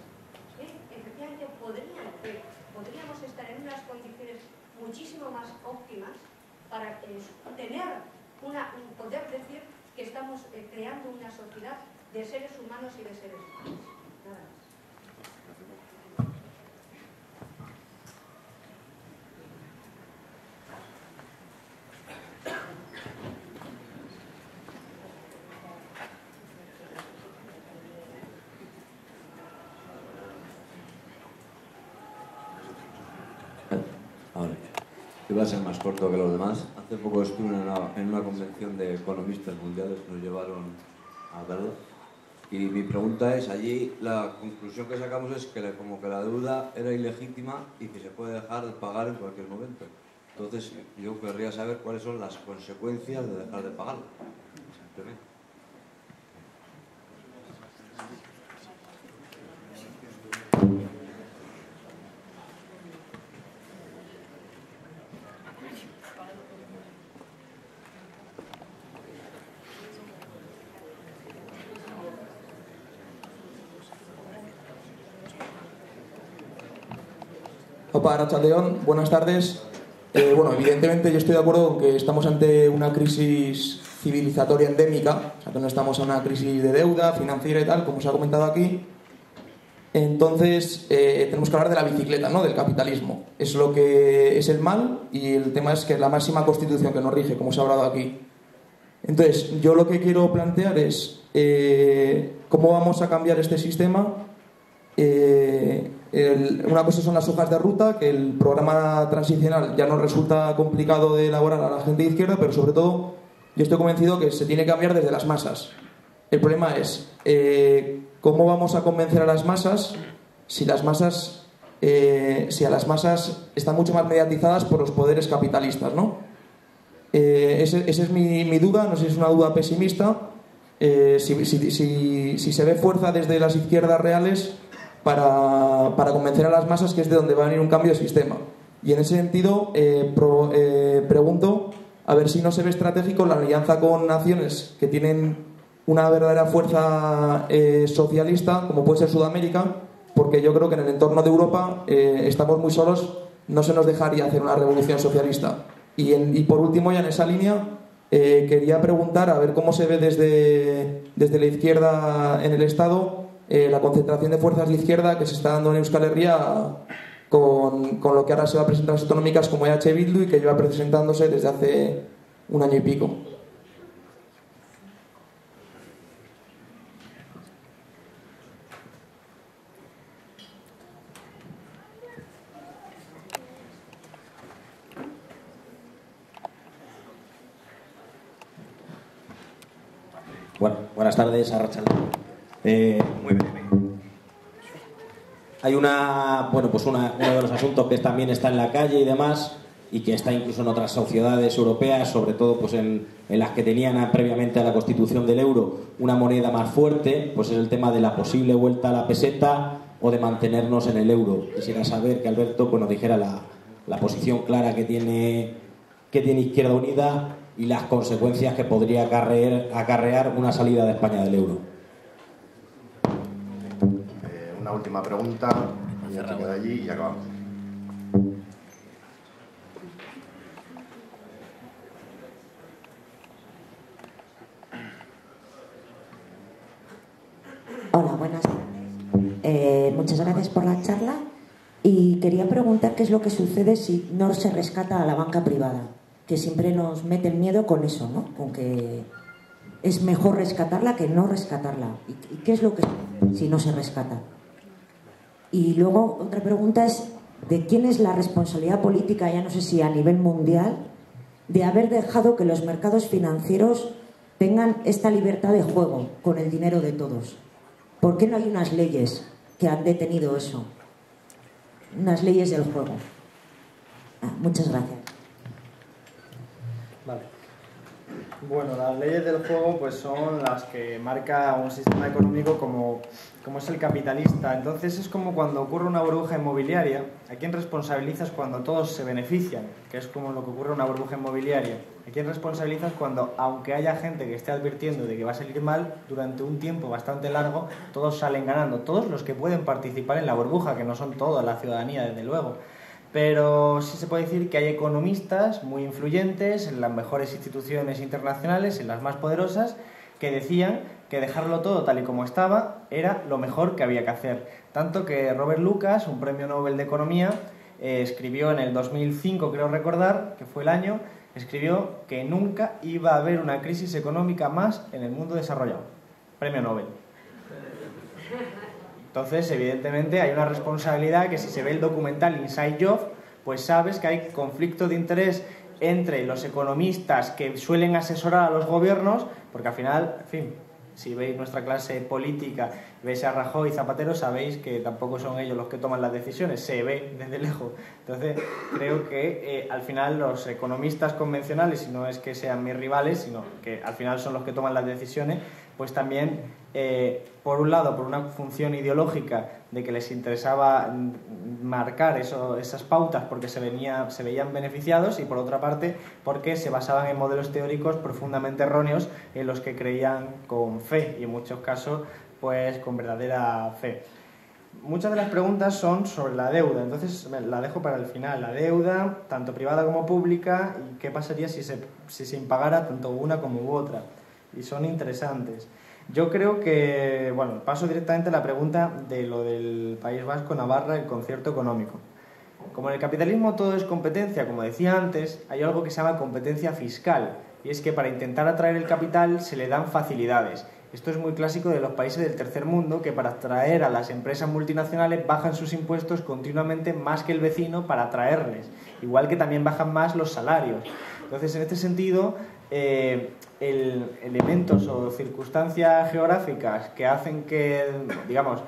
efectivamente podríamos estar en unas condiciones muchísimo más óptimas para poder decir que estamos creando una sociedad de seres humanos y de seres humanos. Nada más. Iba a ser más corto que los demás. Hace poco estuve en una convención de economistas mundiales que nos llevaron a verlo. Y mi pregunta es, allí la conclusión que sacamos es que como que la deuda era ilegítima y que se puede dejar de pagar en cualquier momento. Entonces yo querría saber cuáles son las consecuencias de dejar de pagarla. Simplemente. Opa, Arratsaldeon, buenas tardes. Bueno, evidentemente yo estoy de acuerdo con que estamos ante una crisis civilizatoria endémica, o sea que no estamos en una crisis de deuda financiera y tal, como se ha comentado aquí. Entonces tenemos que hablar de la bicicleta, ¿no? Del capitalismo. Es lo que es el mal y el tema es que es la máxima constitución que nos rige, como se ha hablado aquí. Entonces, yo lo que quiero plantear es cómo vamos a cambiar este sistema. Una cosa son las hojas de ruta, que el programa transicional ya nos resulta complicado de elaborar a la gente de izquierda, pero sobre todo yo estoy convencido que se tiene que cambiar desde las masas. El problema es cómo vamos a convencer a las masas si a las masas están mucho más mediatizadas por los poderes capitalistas, ¿no? Esa es mi duda, no sé si es una duda pesimista. Si se ve fuerza desde las izquierdas reales para convencer a las masas, que es de donde va a venir un cambio de sistema. Y en ese sentido pregunto a ver si no se ve estratégico la alianza con naciones que tienen una verdadera fuerza socialista, como puede ser Sudamérica, porque yo creo que en el entorno de Europa estamos muy solos, no se nos dejaría hacer una revolución socialista. Y por último, ya en esa línea, quería preguntar a ver cómo se ve desde la izquierda en el Estado la concentración de fuerzas de izquierda que se está dando en Euskal Herria con lo que ahora se va a presentar en las autonómicas como EH Bildu y que lleva presentándose desde hace un año y pico. Bueno, buenas tardes, Arratsaldeon. Muy breve. Hay uno de los asuntos que también está en la calle y demás, y que está incluso en otras sociedades europeas, sobre todo pues en las que tenían previamente a la constitución del euro una moneda más fuerte, pues es el tema de la posible vuelta a la peseta o de mantenernos en el euro. Quisiera saber que Alberto pues, nos dijera la posición clara que tiene Izquierda Unida y las consecuencias que podría acarrear una salida de España del euro. Una última pregunta, y ya de allí y acabamos. Hola, buenas tardes. Muchas gracias por la charla y quería preguntar qué es lo que sucede si no se rescata a la banca privada, que siempre nos mete el miedo con eso, ¿no? Con que es mejor rescatarla que no rescatarla. ¿Y qué es lo que sucede si no se rescata? Y luego otra pregunta es ¿de quién es la responsabilidad política, ya no sé si a nivel mundial, de haber dejado que los mercados financieros tengan esta libertad de juego con el dinero de todos? ¿Por qué no hay unas leyes que han detenido eso? Unas leyes del juego. Muchas gracias. Vale. Bueno, las leyes del juego pues son las que marca un sistema económico como es el capitalista. Entonces es como cuando ocurre una burbuja inmobiliaria. ¿A quién responsabilizas cuando todos se benefician? Que es como lo que ocurre en una burbuja inmobiliaria. ¿A quién responsabilizas cuando, aunque haya gente que esté advirtiendo de que va a salir mal, durante un tiempo bastante largo, todos salen ganando? Todos los que pueden participar en la burbuja, que no son toda la ciudadanía, desde luego. Pero sí se puede decir que hay economistas muy influyentes en las mejores instituciones internacionales, en las más poderosas, que decían que dejarlo todo tal y como estaba era lo mejor que había que hacer. Tanto que Robert Lucas, un premio Nobel de Economía, escribió en el 2005, creo recordar, que fue el año, escribió que nunca iba a haber una crisis económica más en el mundo desarrollado. Premio Nobel. Entonces, evidentemente, hay una responsabilidad que si se ve el documental Inside Job, pues sabes que hay conflicto de interés entre los economistas que suelen asesorar a los gobiernos, porque al final, en fin, si veis nuestra clase política, veis a Rajoy y Zapatero, sabéis que tampoco son ellos los que toman las decisiones, se ve desde lejos. Entonces, creo que al final los economistas convencionales, y no es que sean mis rivales, sino que al final son los que toman las decisiones, pues también, por un lado, por una función ideológica de que les interesaba marcar esas pautas porque se veían beneficiados, y por otra parte porque se basaban en modelos teóricos profundamente erróneos en los que creían con fe, y en muchos casos pues con verdadera fe. Muchas de las preguntas son sobre la deuda, entonces la dejo para el final. La deuda, tanto privada como pública, y qué pasaría si se impagara tanto una como otra, y son interesantes. Yo creo que, bueno, paso directamente a la pregunta de lo del País Vasco, Navarra, el concierto económico. Como en el capitalismo todo es competencia, como decía antes, hay algo que se llama competencia fiscal, y es que para intentar atraer el capital se le dan facilidades. Esto es muy clásico de los países del tercer mundo, que para atraer a las empresas multinacionales bajan sus impuestos continuamente más que el vecino para atraerles, igual que también bajan más los salarios. Entonces, en este sentido, elementos o circunstancias geográficas que hacen que, digamos,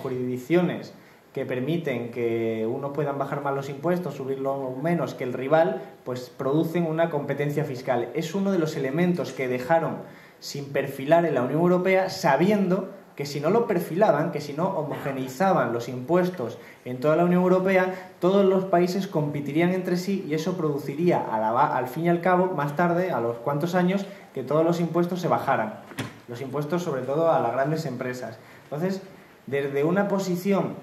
jurisdicciones que permiten que unos puedan bajar más los impuestos, subirlos menos que el rival, pues producen una competencia fiscal. Es uno de los elementos que dejaron sin perfilar en la Unión Europea, sabiendo que si no lo perfilaban, que si no homogeneizaban los impuestos en toda la Unión Europea, todos los países competirían entre sí, y eso produciría, al fin y al cabo, más tarde, a los cuantos años, que todos los impuestos se bajaran. Los impuestos, sobre todo, a las grandes empresas. Entonces, desde una posición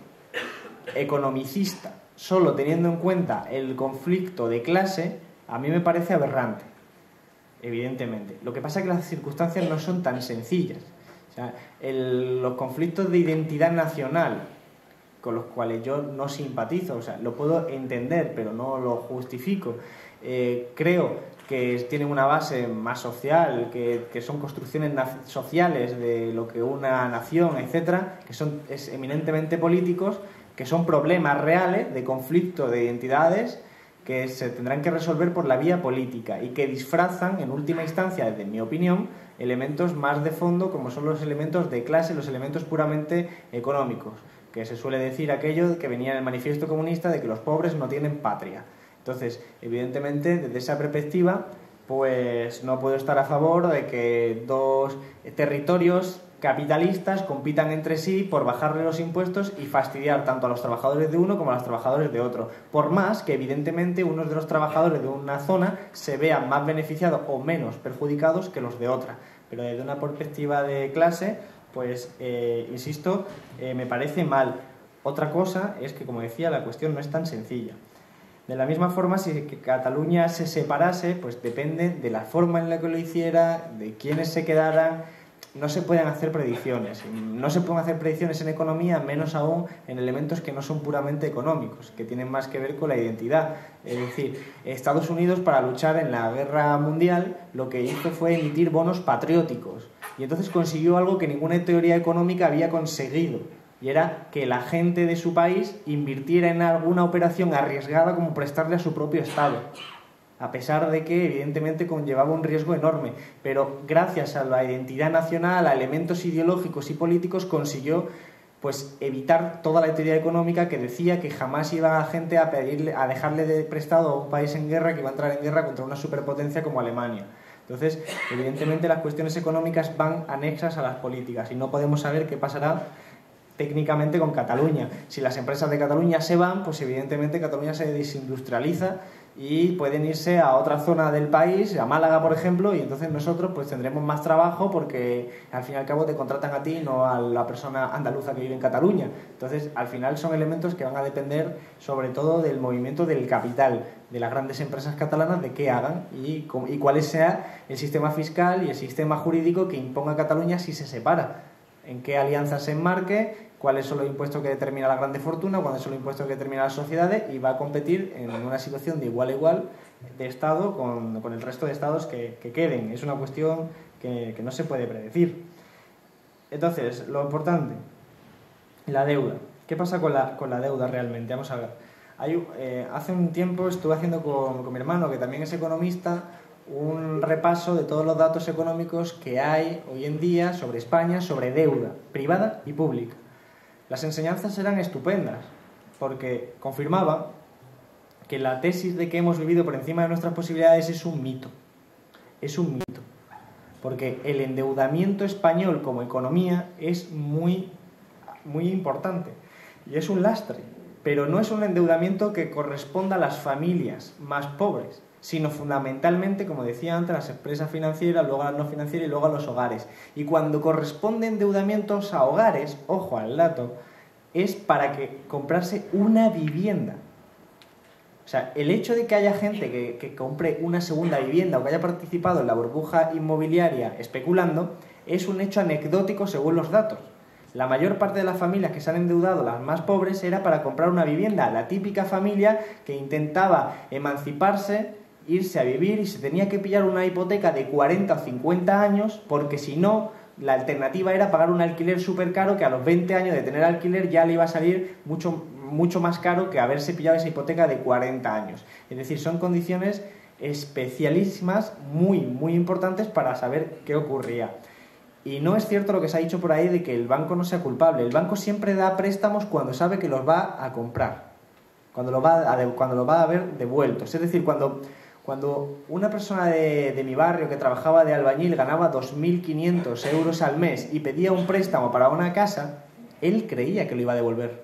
economicista, solo teniendo en cuenta el conflicto de clase, a mí me parece aberrante, evidentemente. Lo que pasa es que las circunstancias no son tan sencillas. O sea, los conflictos de identidad nacional, con los cuales yo no simpatizo, o sea, lo puedo entender, pero no lo justifico. Creo que tienen una base más social, que son construcciones sociales de lo que una nación, etcétera, que son eminentemente políticos, que son problemas reales de conflicto de identidades que se tendrán que resolver por la vía política, y que disfrazan, en última instancia, desde mi opinión, elementos más de fondo, como son los elementos de clase, los elementos puramente económicos, que se suele decir aquello que venía en el manifiesto comunista de que los pobres no tienen patria. Entonces, evidentemente, desde esa perspectiva, pues no puedo estar a favor de que dos territorios capitalistas compitan entre sí por bajarle los impuestos y fastidiar tanto a los trabajadores de uno como a los trabajadores de otro, por más que evidentemente unos de los trabajadores de una zona se vean más beneficiados o menos perjudicados que los de otra. Pero desde una perspectiva de clase, pues insisto, me parece mal. Otra cosa es que, como decía, la cuestión no es tan sencilla. De la misma forma, si Cataluña se separase, pues depende de la forma en la que lo hiciera, de quiénes se quedaran. No se pueden hacer predicciones. No se pueden hacer predicciones en economía, menos aún en elementos que no son puramente económicos, que tienen más que ver con la identidad. Es decir, Estados Unidos, para luchar en la guerra mundial, lo que hizo fue emitir bonos patrióticos. Y entonces consiguió algo que ninguna teoría económica había conseguido. Y era que la gente de su país invirtiera en alguna operación arriesgada como prestarle a su propio Estado, a pesar de que evidentemente conllevaba un riesgo enorme, pero gracias a la identidad nacional, a elementos ideológicos y políticos, consiguió pues evitar toda la teoría económica que decía que jamás iba la gente a dejarle de prestado a un país en guerra que iba a entrar en guerra contra una superpotencia como Alemania. Entonces, evidentemente las cuestiones económicas van anexas a las políticas y no podemos saber qué pasará técnicamente con Cataluña. Si las empresas de Cataluña se van, pues evidentemente Cataluña se desindustrializa y pueden irse a otra zona del país, a Málaga por ejemplo, y entonces nosotros pues tendremos más trabajo porque al fin y al cabo te contratan a ti, no a la persona andaluza que vive en Cataluña. Entonces al final son elementos que van a depender sobre todo del movimiento del capital, de las grandes empresas catalanas, de qué hagan y cuál sea el sistema fiscal y el sistema jurídico que imponga Cataluña si se separa, en qué alianzas se enmarque, cuáles son los impuestos que determina la grande fortuna, cuáles son los impuestos que determinan las sociedades, y va a competir en una situación de igual a igual de Estado con el resto de Estados que queden. Es una cuestión que no se puede predecir. Entonces, lo importante, la deuda. ¿Qué pasa con la deuda realmente? Vamos a ver. Hace un tiempo estuve haciendo con mi hermano, que también es economista, un repaso de todos los datos económicos que hay hoy en día sobre España, sobre deuda privada y pública. Las enseñanzas eran estupendas, porque confirmaba que la tesis de que hemos vivido por encima de nuestras posibilidades es un mito. Es un mito. Porque el endeudamiento español como economía es muy, muy importante. Y es un lastre. Pero no es un endeudamiento que corresponda a las familias más pobres, sino fundamentalmente, como decía antes, a las empresas financieras, luego a las no financieras y luego a los hogares. Y cuando corresponden endeudamientos a hogares, ojo al dato, es para comprarse una vivienda. O sea, el hecho de que haya gente que compre una segunda vivienda o que haya participado en la burbuja inmobiliaria especulando es un hecho anecdótico según los datos. La mayor parte de las familias que se han endeudado, las más pobres, era para comprar una vivienda. La típica familia que intentaba emanciparse, irse a vivir y se tenía que pillar una hipoteca de 40 o 50 años porque si no, la alternativa era pagar un alquiler súper caro que a los 20 años de tener alquiler ya le iba a salir mucho más caro que haberse pillado esa hipoteca de 40 años. Es decir, son condiciones especialísimas, muy, muy importantes para saber qué ocurría. Y no es cierto lo que se ha dicho por ahí de que el banco no sea culpable. El banco siempre da préstamos cuando sabe que los va a comprar, cuando lo va a haber devueltos. Es decir, cuando una persona de mi barrio que trabajaba de albañil ganaba 2.500 euros al mes y pedía un préstamo para una casa, él creía que lo iba a devolver.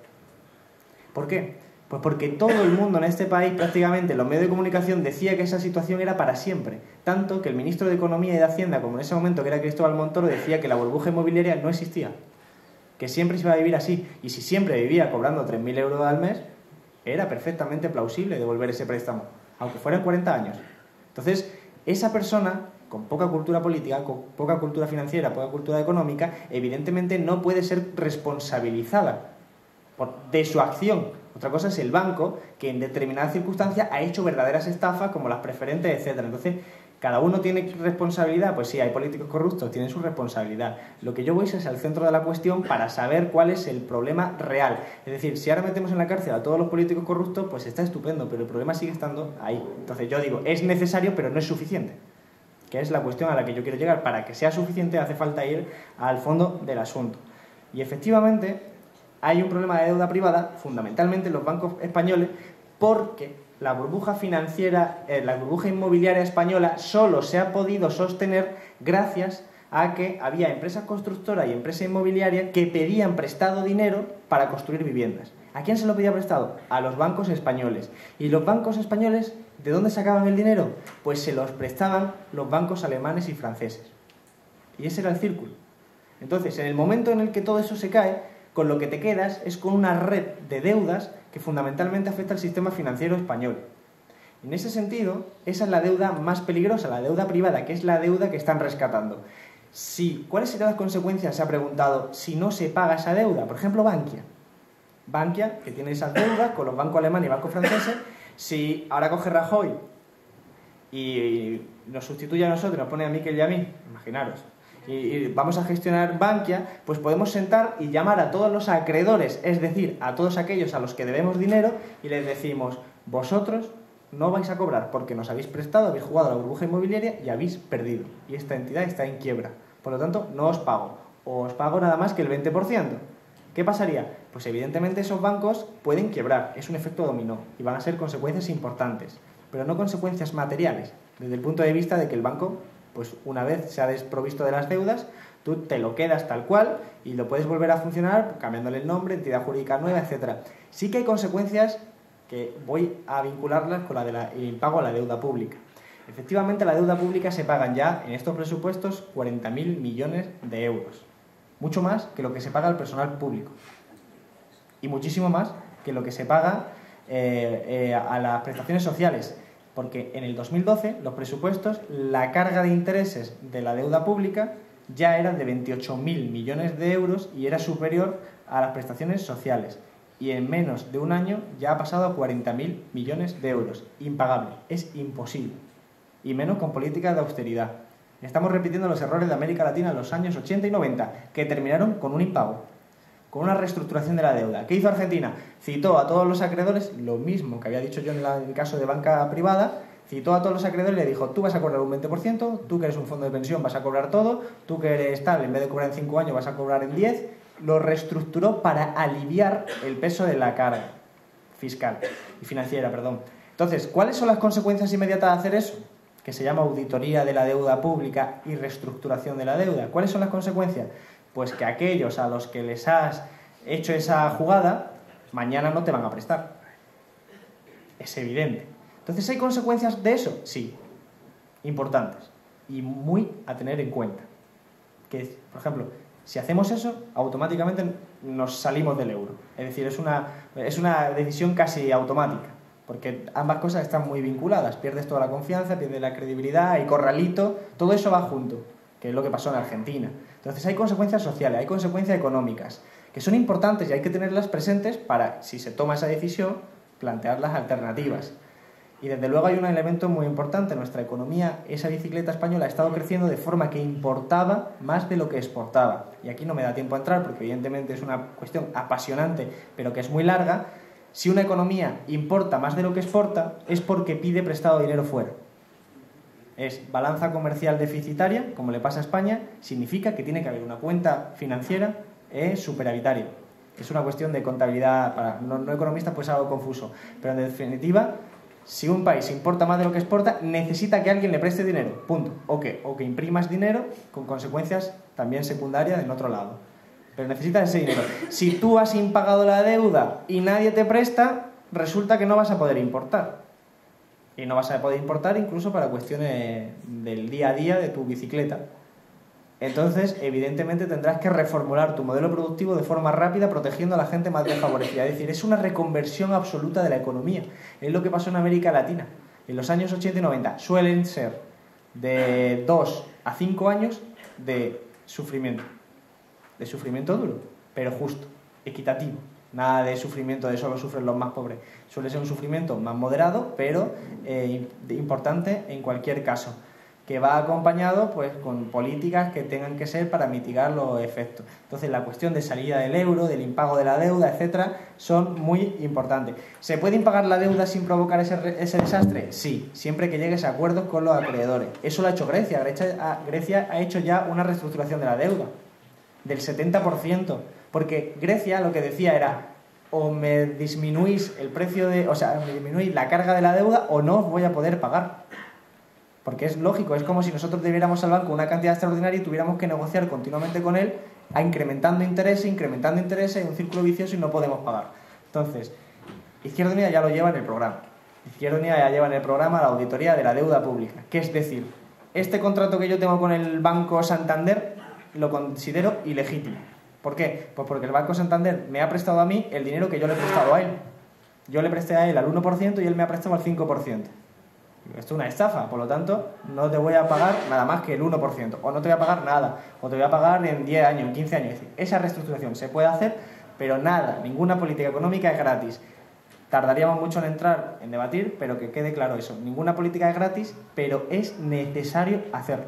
¿Por qué? Pues porque todo el mundo en este país, prácticamente los medios de comunicación, decía que esa situación era para siempre. Tanto que el ministro de Economía y de Hacienda, como en ese momento que era Cristóbal Montoro, decía que la burbuja inmobiliaria no existía, que siempre se iba a vivir así. Y si siempre vivía cobrando 3.000 euros al mes, era perfectamente plausible devolver ese préstamo, aunque fueran 40 años. Entonces, esa persona, con poca cultura política, con poca cultura financiera, poca cultura económica, evidentemente no puede ser responsabilizada de su acción. Otra cosa es el banco, que en determinadas circunstancias ha hecho verdaderas estafas como las preferentes, etcétera. Entonces, ¿cada uno tiene responsabilidad? Pues sí, hay políticos corruptos, tienen su responsabilidad. Lo que yo voy es al centro de la cuestión para saber cuál es el problema real. Es decir, si ahora metemos en la cárcel a todos los políticos corruptos, pues está estupendo, pero el problema sigue estando ahí. Entonces yo digo, es necesario, pero no es suficiente. Que es la cuestión a la que yo quiero llegar. Para que sea suficiente hace falta ir al fondo del asunto. Y efectivamente hay un problema de deuda privada, fundamentalmente en los bancos españoles, porque la burbuja financiera, la burbuja inmobiliaria española solo se ha podido sostener gracias a que había empresas constructoras y empresas inmobiliarias que pedían prestado dinero para construir viviendas. ¿A quién se lo pedía prestado? A los bancos españoles. ¿Y los bancos españoles de dónde sacaban el dinero? Pues se los prestaban los bancos alemanes y franceses. Y ese era el círculo. Entonces, en el momento en el que todo eso se cae, con lo que te quedas es con una red de deudas que fundamentalmente afecta al sistema financiero español. En ese sentido, esa es la deuda más peligrosa, la deuda privada, que es la deuda que están rescatando. ¿Cuáles serían las consecuencias? Se ha preguntado, si no se paga esa deuda. Por ejemplo, Bankia, que tiene esas deudas con los bancos alemanes y bancos franceses, si ahora coge Rajoy y nos sustituye a nosotros, nos pone a Miquel y a mí, imaginaros, y vamos a gestionar Bankia, pues podemos sentar y llamar a todos los acreedores, es decir, a todos aquellos a los que debemos dinero, y les decimos, vosotros no vais a cobrar porque nos habéis prestado, habéis jugado a la burbuja inmobiliaria y habéis perdido. Y esta entidad está en quiebra. Por lo tanto, no os pago. O os pago nada más que el 20%. ¿Qué pasaría? Pues evidentemente esos bancos pueden quebrar, es un efecto dominó y van a ser consecuencias importantes, pero no consecuencias materiales, desde el punto de vista de que el banco, pues una vez se ha desprovisto de las deudas, tú te lo quedas tal cual y lo puedes volver a funcionar cambiándole el nombre, entidad jurídica nueva, etc. Sí que hay consecuencias que voy a vincularlas con la del impago a la deuda pública. Efectivamente, la deuda pública se pagan ya en estos presupuestos 40.000 millones de euros. Mucho más que lo que se paga al personal público. Y muchísimo más que lo que se paga a las prestaciones sociales. Porque en el 2012, los presupuestos, la carga de intereses de la deuda pública ya era de 28.000 millones de euros y era superior a las prestaciones sociales. Y en menos de un año ya ha pasado a 40.000 millones de euros. Impagable. Es imposible. Y menos con políticas de austeridad. Estamos repitiendo los errores de América Latina en los años 80 y 90, que terminaron con un impago, con una reestructuración de la deuda. ¿Qué hizo Argentina? Citó a todos los acreedores, lo mismo que había dicho yo en el caso de banca privada, citó a todos los acreedores y le dijo, tú vas a cobrar un 20%, tú que eres un fondo de pensión vas a cobrar todo, tú que eres tal, en vez de cobrar en 5 años vas a cobrar en 10, lo reestructuró para aliviar el peso de la carga fiscal y financiera, perdón. Entonces, ¿cuáles son las consecuencias inmediatas de hacer eso? Que se llama auditoría de la deuda pública y reestructuración de la deuda. ¿Cuáles son las consecuencias? Pues que aquellos a los que les has hecho esa jugada, mañana no te van a prestar. Es evidente. Entonces, ¿hay consecuencias de eso? Sí, importantes y muy a tener en cuenta. Que, por ejemplo, si hacemos eso, automáticamente nos salimos del euro. Es decir, es una decisión casi automática. Porque ambas cosas están muy vinculadas. Pierdes toda la confianza, pierdes la credibilidad, hay corralito, todo eso va junto, que es lo que pasó en Argentina. Entonces hay consecuencias sociales, hay consecuencias económicas, que son importantes y hay que tenerlas presentes para, si se toma esa decisión, plantear las alternativas. Y desde luego hay un elemento muy importante. Nuestra economía, esa bicicleta española, ha estado creciendo de forma que importaba más de lo que exportaba. Y aquí no me da tiempo a entrar porque evidentemente es una cuestión apasionante, pero que es muy larga. Si una economía importa más de lo que exporta, es porque pide prestado dinero fuera. Es balanza comercial deficitaria, como le pasa a España, significa que tiene que haber una cuenta financiera superavitaria. Es una cuestión de contabilidad, para no economistas pues algo confuso. Pero en definitiva, si un país importa más de lo que exporta, necesita que alguien le preste dinero, punto. O que imprimas dinero con consecuencias también secundarias en otro lado. Pero necesitas ese dinero. Si tú has impagado la deuda y nadie te presta, resulta que no vas a poder importar. Y no vas a poder importar incluso para cuestiones del día a día de tu bicicleta. Entonces, evidentemente, tendrás que reformular tu modelo productivo de forma rápida, protegiendo a la gente más desfavorecida. Es decir, es una reconversión absoluta de la economía. Es lo que pasó en América Latina. En los años 80 y 90 suelen ser de 2 a 5 años de sufrimiento. De sufrimiento duro, pero justo, equitativo. Nada de sufrimiento de solo sufren los más pobres. Suele ser un sufrimiento más moderado, pero importante en cualquier caso, que va acompañado pues con políticas que tengan que ser para mitigar los efectos. Entonces, la cuestión de salida del euro, del impago de la deuda, etcétera, son muy importantes. ¿Se puede impagar la deuda sin provocar ese desastre? Sí, siempre que llegues a acuerdos con los acreedores. Eso lo ha hecho Grecia. Grecia ha hecho ya una reestructuración de la deuda del 70%, porque Grecia lo que decía era, o me disminuís el precio me disminuís la carga de la deuda o no os voy a poder pagar. Porque es lógico, es como si nosotros debiéramos al banco una cantidad extraordinaria y tuviéramos que negociar continuamente con él, incrementando intereses, en un círculo vicioso y no podemos pagar. Entonces, Izquierda Unida ya lo lleva en el programa. Izquierda Unida ya lleva en el programa la auditoría de la deuda pública, que es decir, este contrato que yo tengo con el Banco Santander lo considero ilegítimo. ¿Por qué? Pues porque el Banco Santander me ha prestado a mí el dinero que yo le he prestado a él. Yo le presté a él al 1% y él me ha prestado al 5%. Esto es una estafa, por lo tanto, no te voy a pagar nada más que el 1%. O no te voy a pagar nada, o te voy a pagar en 10 años, en 15 años. Es decir, esa reestructuración se puede hacer, pero nada, ninguna política económica es gratis. Tardaríamos mucho en entrar, en debatir, pero que quede claro eso. Ninguna política es gratis, pero es necesario hacerlo.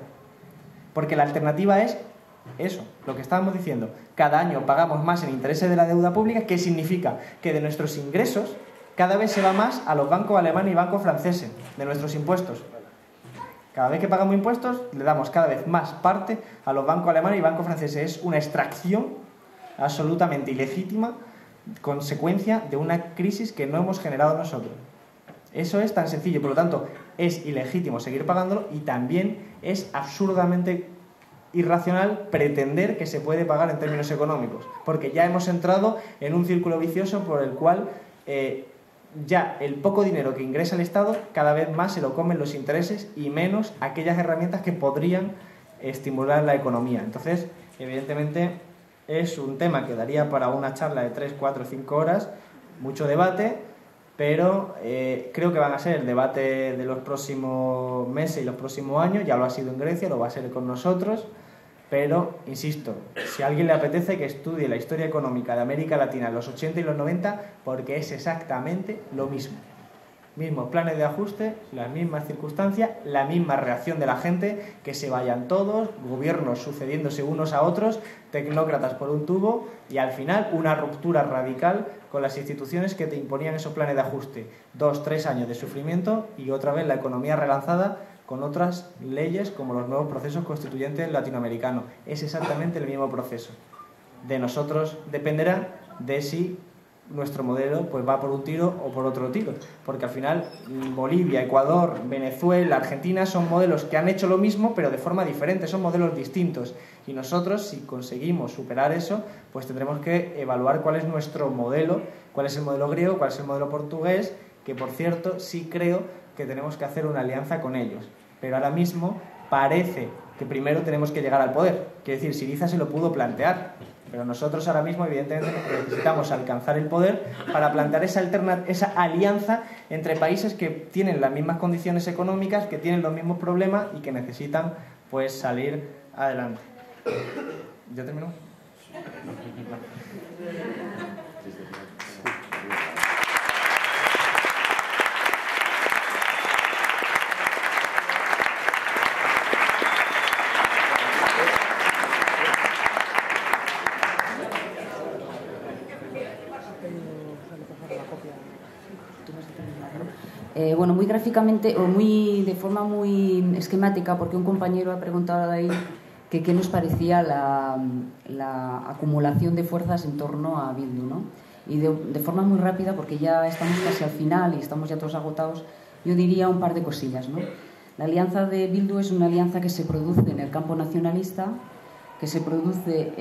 Porque la alternativa es eso, lo que estábamos diciendo. Cada año pagamos más en intereses de la deuda pública, que significa que de nuestros ingresos cada vez se va más a los bancos alemanes y bancos franceses, de nuestros impuestos. Cada vez que pagamos impuestos, le damos cada vez más parte a los bancos alemanes y bancos franceses. Es una extracción absolutamente ilegítima consecuencia de una crisis que no hemos generado nosotros. Eso es tan sencillo, por lo tanto, es ilegítimo seguir pagándolo y también es absurdamente irracional pretender que se puede pagar en términos económicos, porque ya hemos entrado en un círculo vicioso por el cual ya el poco dinero que ingresa el Estado cada vez más se lo comen los intereses y menos aquellas herramientas que podrían estimular la economía. Entonces, evidentemente, es un tema que daría para una charla de 3, 4, 5 horas, mucho debate, pero creo que van a ser el debate de los próximos meses y los próximos años. Ya lo ha sido en Grecia, lo va a ser con nosotros, pero, insisto, si a alguien le apetece, que estudie la historia económica de América Latina en los 80 y los 90, porque es exactamente lo mismo. Mismos planes de ajuste, las mismas circunstancias, la misma reacción de la gente, que se vayan todos, gobiernos sucediéndose unos a otros, tecnócratas por un tubo, y al final una ruptura radical con las instituciones que te imponían esos planes de ajuste. 2, 3 años de sufrimiento y otra vez la economía relanzada con otras leyes como los nuevos procesos constituyentes latinoamericanos. Es exactamente el mismo proceso. De nosotros dependerá de si nuestro modelo pues va por un tiro o por otro tiro, porque al final Bolivia, Ecuador, Venezuela, Argentina son modelos que han hecho lo mismo pero de forma diferente, son modelos distintos, y nosotros, si conseguimos superar eso, pues tendremos que evaluar cuál es nuestro modelo, cuál es el modelo griego, cuál es el modelo portugués, que por cierto sí creo que tenemos que hacer una alianza con ellos, pero ahora mismo parece que primero tenemos que llegar al poder. Quiero decir, Syriza se lo pudo plantear, pero nosotros ahora mismo evidentemente necesitamos alcanzar el poder para plantear esa alianza entre países que tienen las mismas condiciones económicas, que tienen los mismos problemas y que necesitan pues salir adelante. ¿Ya terminó? Bueno, muy gráficamente o de forma muy esquemática, porque un compañero ha preguntado ahí que qué nos parecía la acumulación de fuerzas en torno a Bildu, ¿no? Y de forma muy rápida, porque ya estamos casi al final y estamos ya todos agotados, yo diría un par de cosillas, ¿no? La alianza de Bildu es una alianza que se produce en el campo nacionalista, que se produce,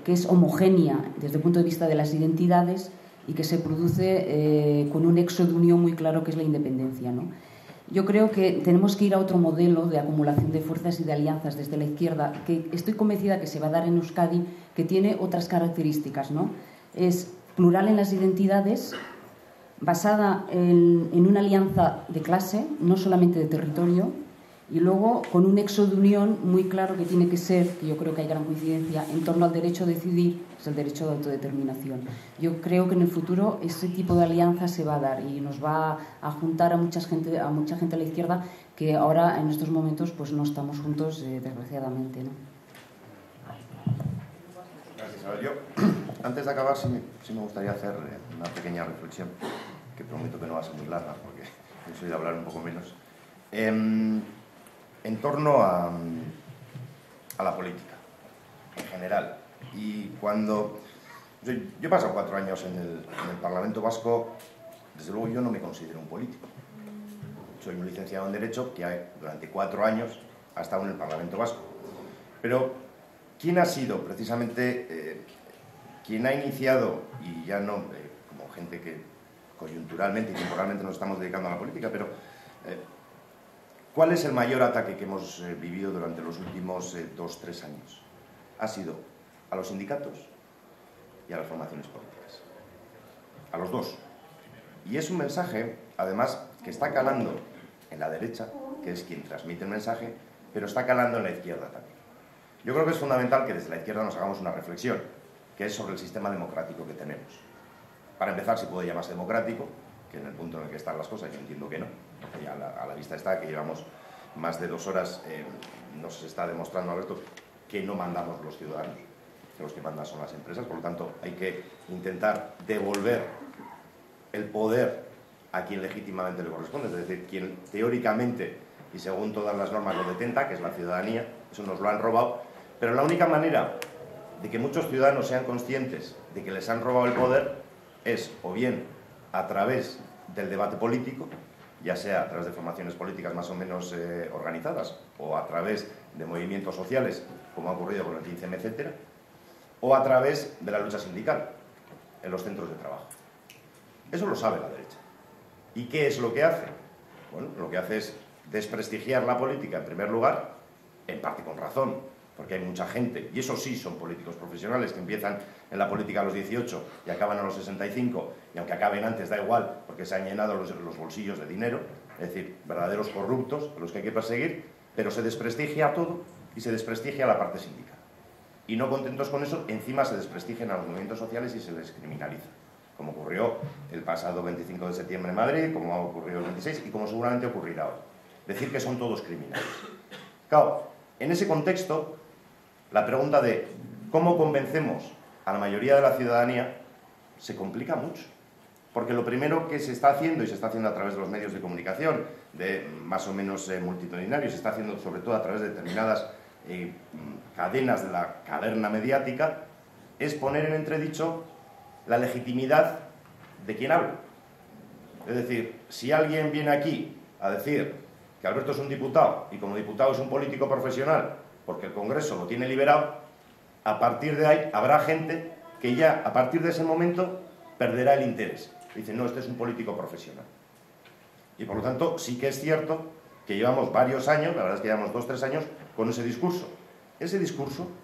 que es homogénea desde el punto de vista de las identidades, y que se produce con un nexo de unión muy claro, que es la independencia, ¿no? Yo creo que tenemos que ir a otro modelo de acumulación de fuerzas y de alianzas desde la izquierda, que estoy convencida que se va a dar en Euskadi, que tiene otras características, ¿no? Es plural en las identidades, basada en una alianza de clase, no solamente de territorio, y luego con un nexo de unión muy claro que tiene que ser, que yo creo que hay gran coincidencia, en torno al derecho a decidir, es el derecho de autodeterminación. Yo creo que en el futuro ese tipo de alianza se va a dar y nos va a juntar a mucha gente a la izquierda que ahora en estos momentos pues no estamos juntos, desgraciadamente, ¿no? Gracias. A ver, yo antes de acabar sí me gustaría hacer una pequeña reflexión, que prometo que no va a ser muy larga porque yo soy de hablar un poco menos. En torno a la política, en general. Y cuando... Yo he pasado 4 años en el Parlamento Vasco, desde luego yo no me considero un político. Soy un licenciado en Derecho que durante 4 años ha estado en el Parlamento Vasco. Pero, ¿quién ha sido precisamente quien ha iniciado, y ya no como gente que coyunturalmente y temporalmente nos estamos dedicando a la política, pero... ¿cuál es el mayor ataque que hemos vivido durante los últimos 2-3 años? Ha sido a los sindicatos y a las formaciones políticas. A los dos. Y es un mensaje, además, que está calando en la derecha, que es quien transmite el mensaje, pero está calando en la izquierda también. Yo creo que es fundamental que desde la izquierda nos hagamos una reflexión, que es sobre el sistema democrático que tenemos. Para empezar, si puede llamarse democrático, que en el punto en el que están las cosas, yo entiendo que no. Y a la vista está que llevamos más de 2 horas, nos está demostrando, Alberto, que no mandamos los ciudadanos, que los que mandan son las empresas. Por lo tanto, hay que intentar devolver el poder a quien legítimamente le corresponde, es decir, quien teóricamente y según todas las normas lo detenta, que es la ciudadanía. Eso nos lo han robado, pero la única manera de que muchos ciudadanos sean conscientes de que les han robado el poder es o bien a través del debate político, ya sea a través de formaciones políticas más o menos organizadas o a través de movimientos sociales, como ha ocurrido con el 15M, etcétera, o a través de la lucha sindical en los centros de trabajo. Eso lo sabe la derecha. ¿Y qué es lo que hace? Bueno, lo que hace es desprestigiar la política en primer lugar, en parte con razón, porque hay mucha gente, y eso sí son políticos profesionales que empiezan en la política a los 18 y acaban a los 65, y aunque acaben antes da igual, porque se han llenado los bolsillos de dinero, es decir, verdaderos corruptos a los que hay que perseguir, pero se desprestigia todo y se desprestigia la parte sindical. Y no contentos con eso, encima se desprestigian a los movimientos sociales y se les criminaliza, como ocurrió el pasado 25 de septiembre en Madrid, como ha ocurrido el 26 y como seguramente ocurrirá hoy. Decir que son todos criminales. Claro, en ese contexto, la pregunta de cómo convencemos a la mayoría de la ciudadanía se complica mucho. Porque lo primero que se está haciendo, y se está haciendo a través de los medios de comunicación, de más o menos multitudinarios, se está haciendo sobre todo a través de determinadas cadenas de la caverna mediática, es poner en entredicho la legitimidad de quien habla. Es decir, si alguien viene aquí a decir que Alberto es un diputado y como diputado es un político profesional porque el Congreso lo tiene liberado, a partir de ahí habrá gente que ya a partir de ese momento perderá el interés. Dice, no, este es un político profesional. Y por lo tanto sí que es cierto que llevamos varios años, la verdad es que llevamos 2 o 3 años con ese discurso. Ese discurso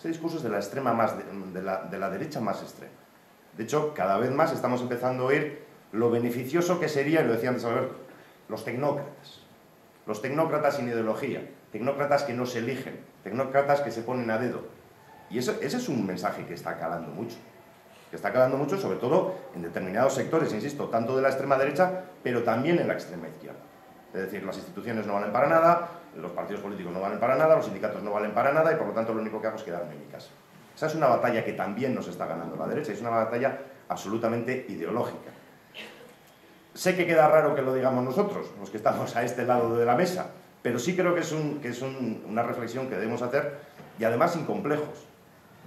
es de la extrema más de la derecha más extrema. De hecho, cada vez más estamos empezando a oír lo beneficioso que sería, y lo decía antes Alberto, los tecnócratas sin ideología, tecnócratas que no se eligen, tecnócratas que se ponen a dedo. Y ese es un mensaje que está calando mucho, sobre todo en determinados sectores, insisto, tanto de la extrema derecha, pero también en la extrema izquierda. Es decir, las instituciones no valen para nada, los partidos políticos no valen para nada, los sindicatos no valen para nada y por lo tanto lo único que hago es quedarme en mi casa. Esa es una batalla que también nos está ganando la derecha, es una batalla absolutamente ideológica. Sé que queda raro que lo digamos nosotros, los que estamos a este lado de la mesa, pero sí creo que es una reflexión que debemos hacer y además sin complejos.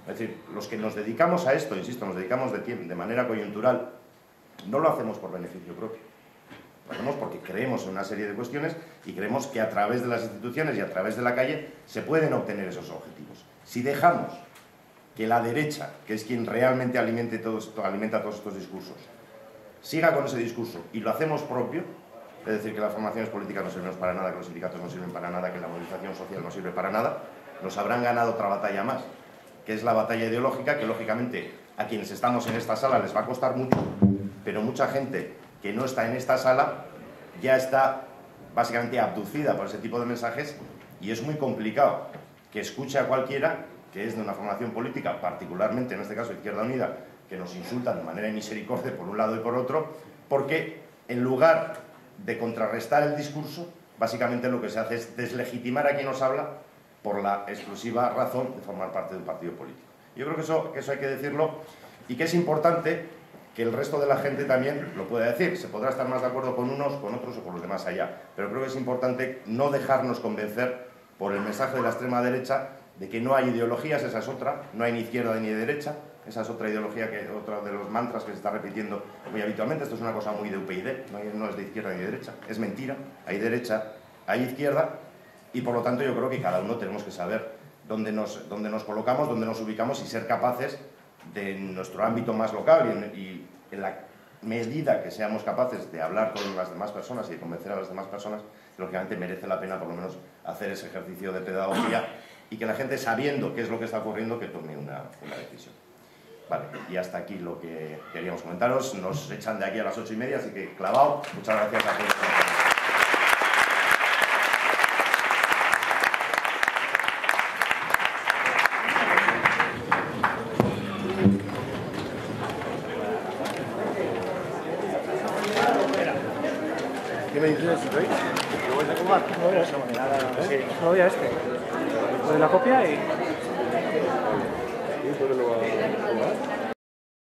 Es decir, los que nos dedicamos a esto, insisto, nos dedicamos de manera coyuntural, no lo hacemos por beneficio propio. Lo hacemos porque creemos en una serie de cuestiones y creemos que a través de las instituciones y a través de la calle se pueden obtener esos objetivos. Si dejamos que la derecha, que es quien realmente alimenta todos estos discursos, siga con ese discurso y lo hacemos propio, es decir, que las formaciones políticas no sirven para nada, que los sindicatos no sirven para nada, que la movilización social no sirve para nada, nos habrán ganado otra batalla más, que es la batalla ideológica, que lógicamente a quienes estamos en esta sala les va a costar mucho, pero mucha gente que no está en esta sala ya está básicamente abducida por ese tipo de mensajes y es muy complicado que escuche a cualquiera que es de una formación política, particularmente en este caso Izquierda Unida, que nos insultan de manera misericordia por un lado y por otro, porque en lugar de contrarrestar el discurso, básicamente lo que se hace es deslegitimar a quien nos habla por la exclusiva razón de formar parte de un partido político. Yo creo que eso hay que decirlo y que es importante que el resto de la gente también lo pueda decir. Se podrá estar más de acuerdo con unos, con otros o con los demás allá, pero creo que es importante no dejarnos convencer por el mensaje de la extrema derecha de que no hay ideologías, esa es otra, no hay ni izquierda ni derecha, esa es otra ideología, otra de los mantras que se está repitiendo muy habitualmente. Esto es una cosa muy de UPyD, no es de izquierda ni de derecha, es mentira, hay derecha, hay izquierda, y por lo tanto yo creo que cada uno tenemos que saber dónde nos colocamos, dónde nos ubicamos y ser capaces de nuestro ámbito más local y en la medida que seamos capaces de hablar con las demás personas y de convencer a las demás personas, lógicamente merece la pena por lo menos hacer ese ejercicio de pedagogía y que la gente, sabiendo qué es lo que está ocurriendo, que tome una decisión. Vale, y hasta aquí lo que queríamos comentaros. Nos echan de aquí a las 8:30, así que clavado. Muchas gracias a todos. ¿Qué me dices, Roy? ¿Lo voy a fumar? No voy a esa manera, sí. No voy a este. Lo de la copia y... ¿Y por qué lo va a fumar?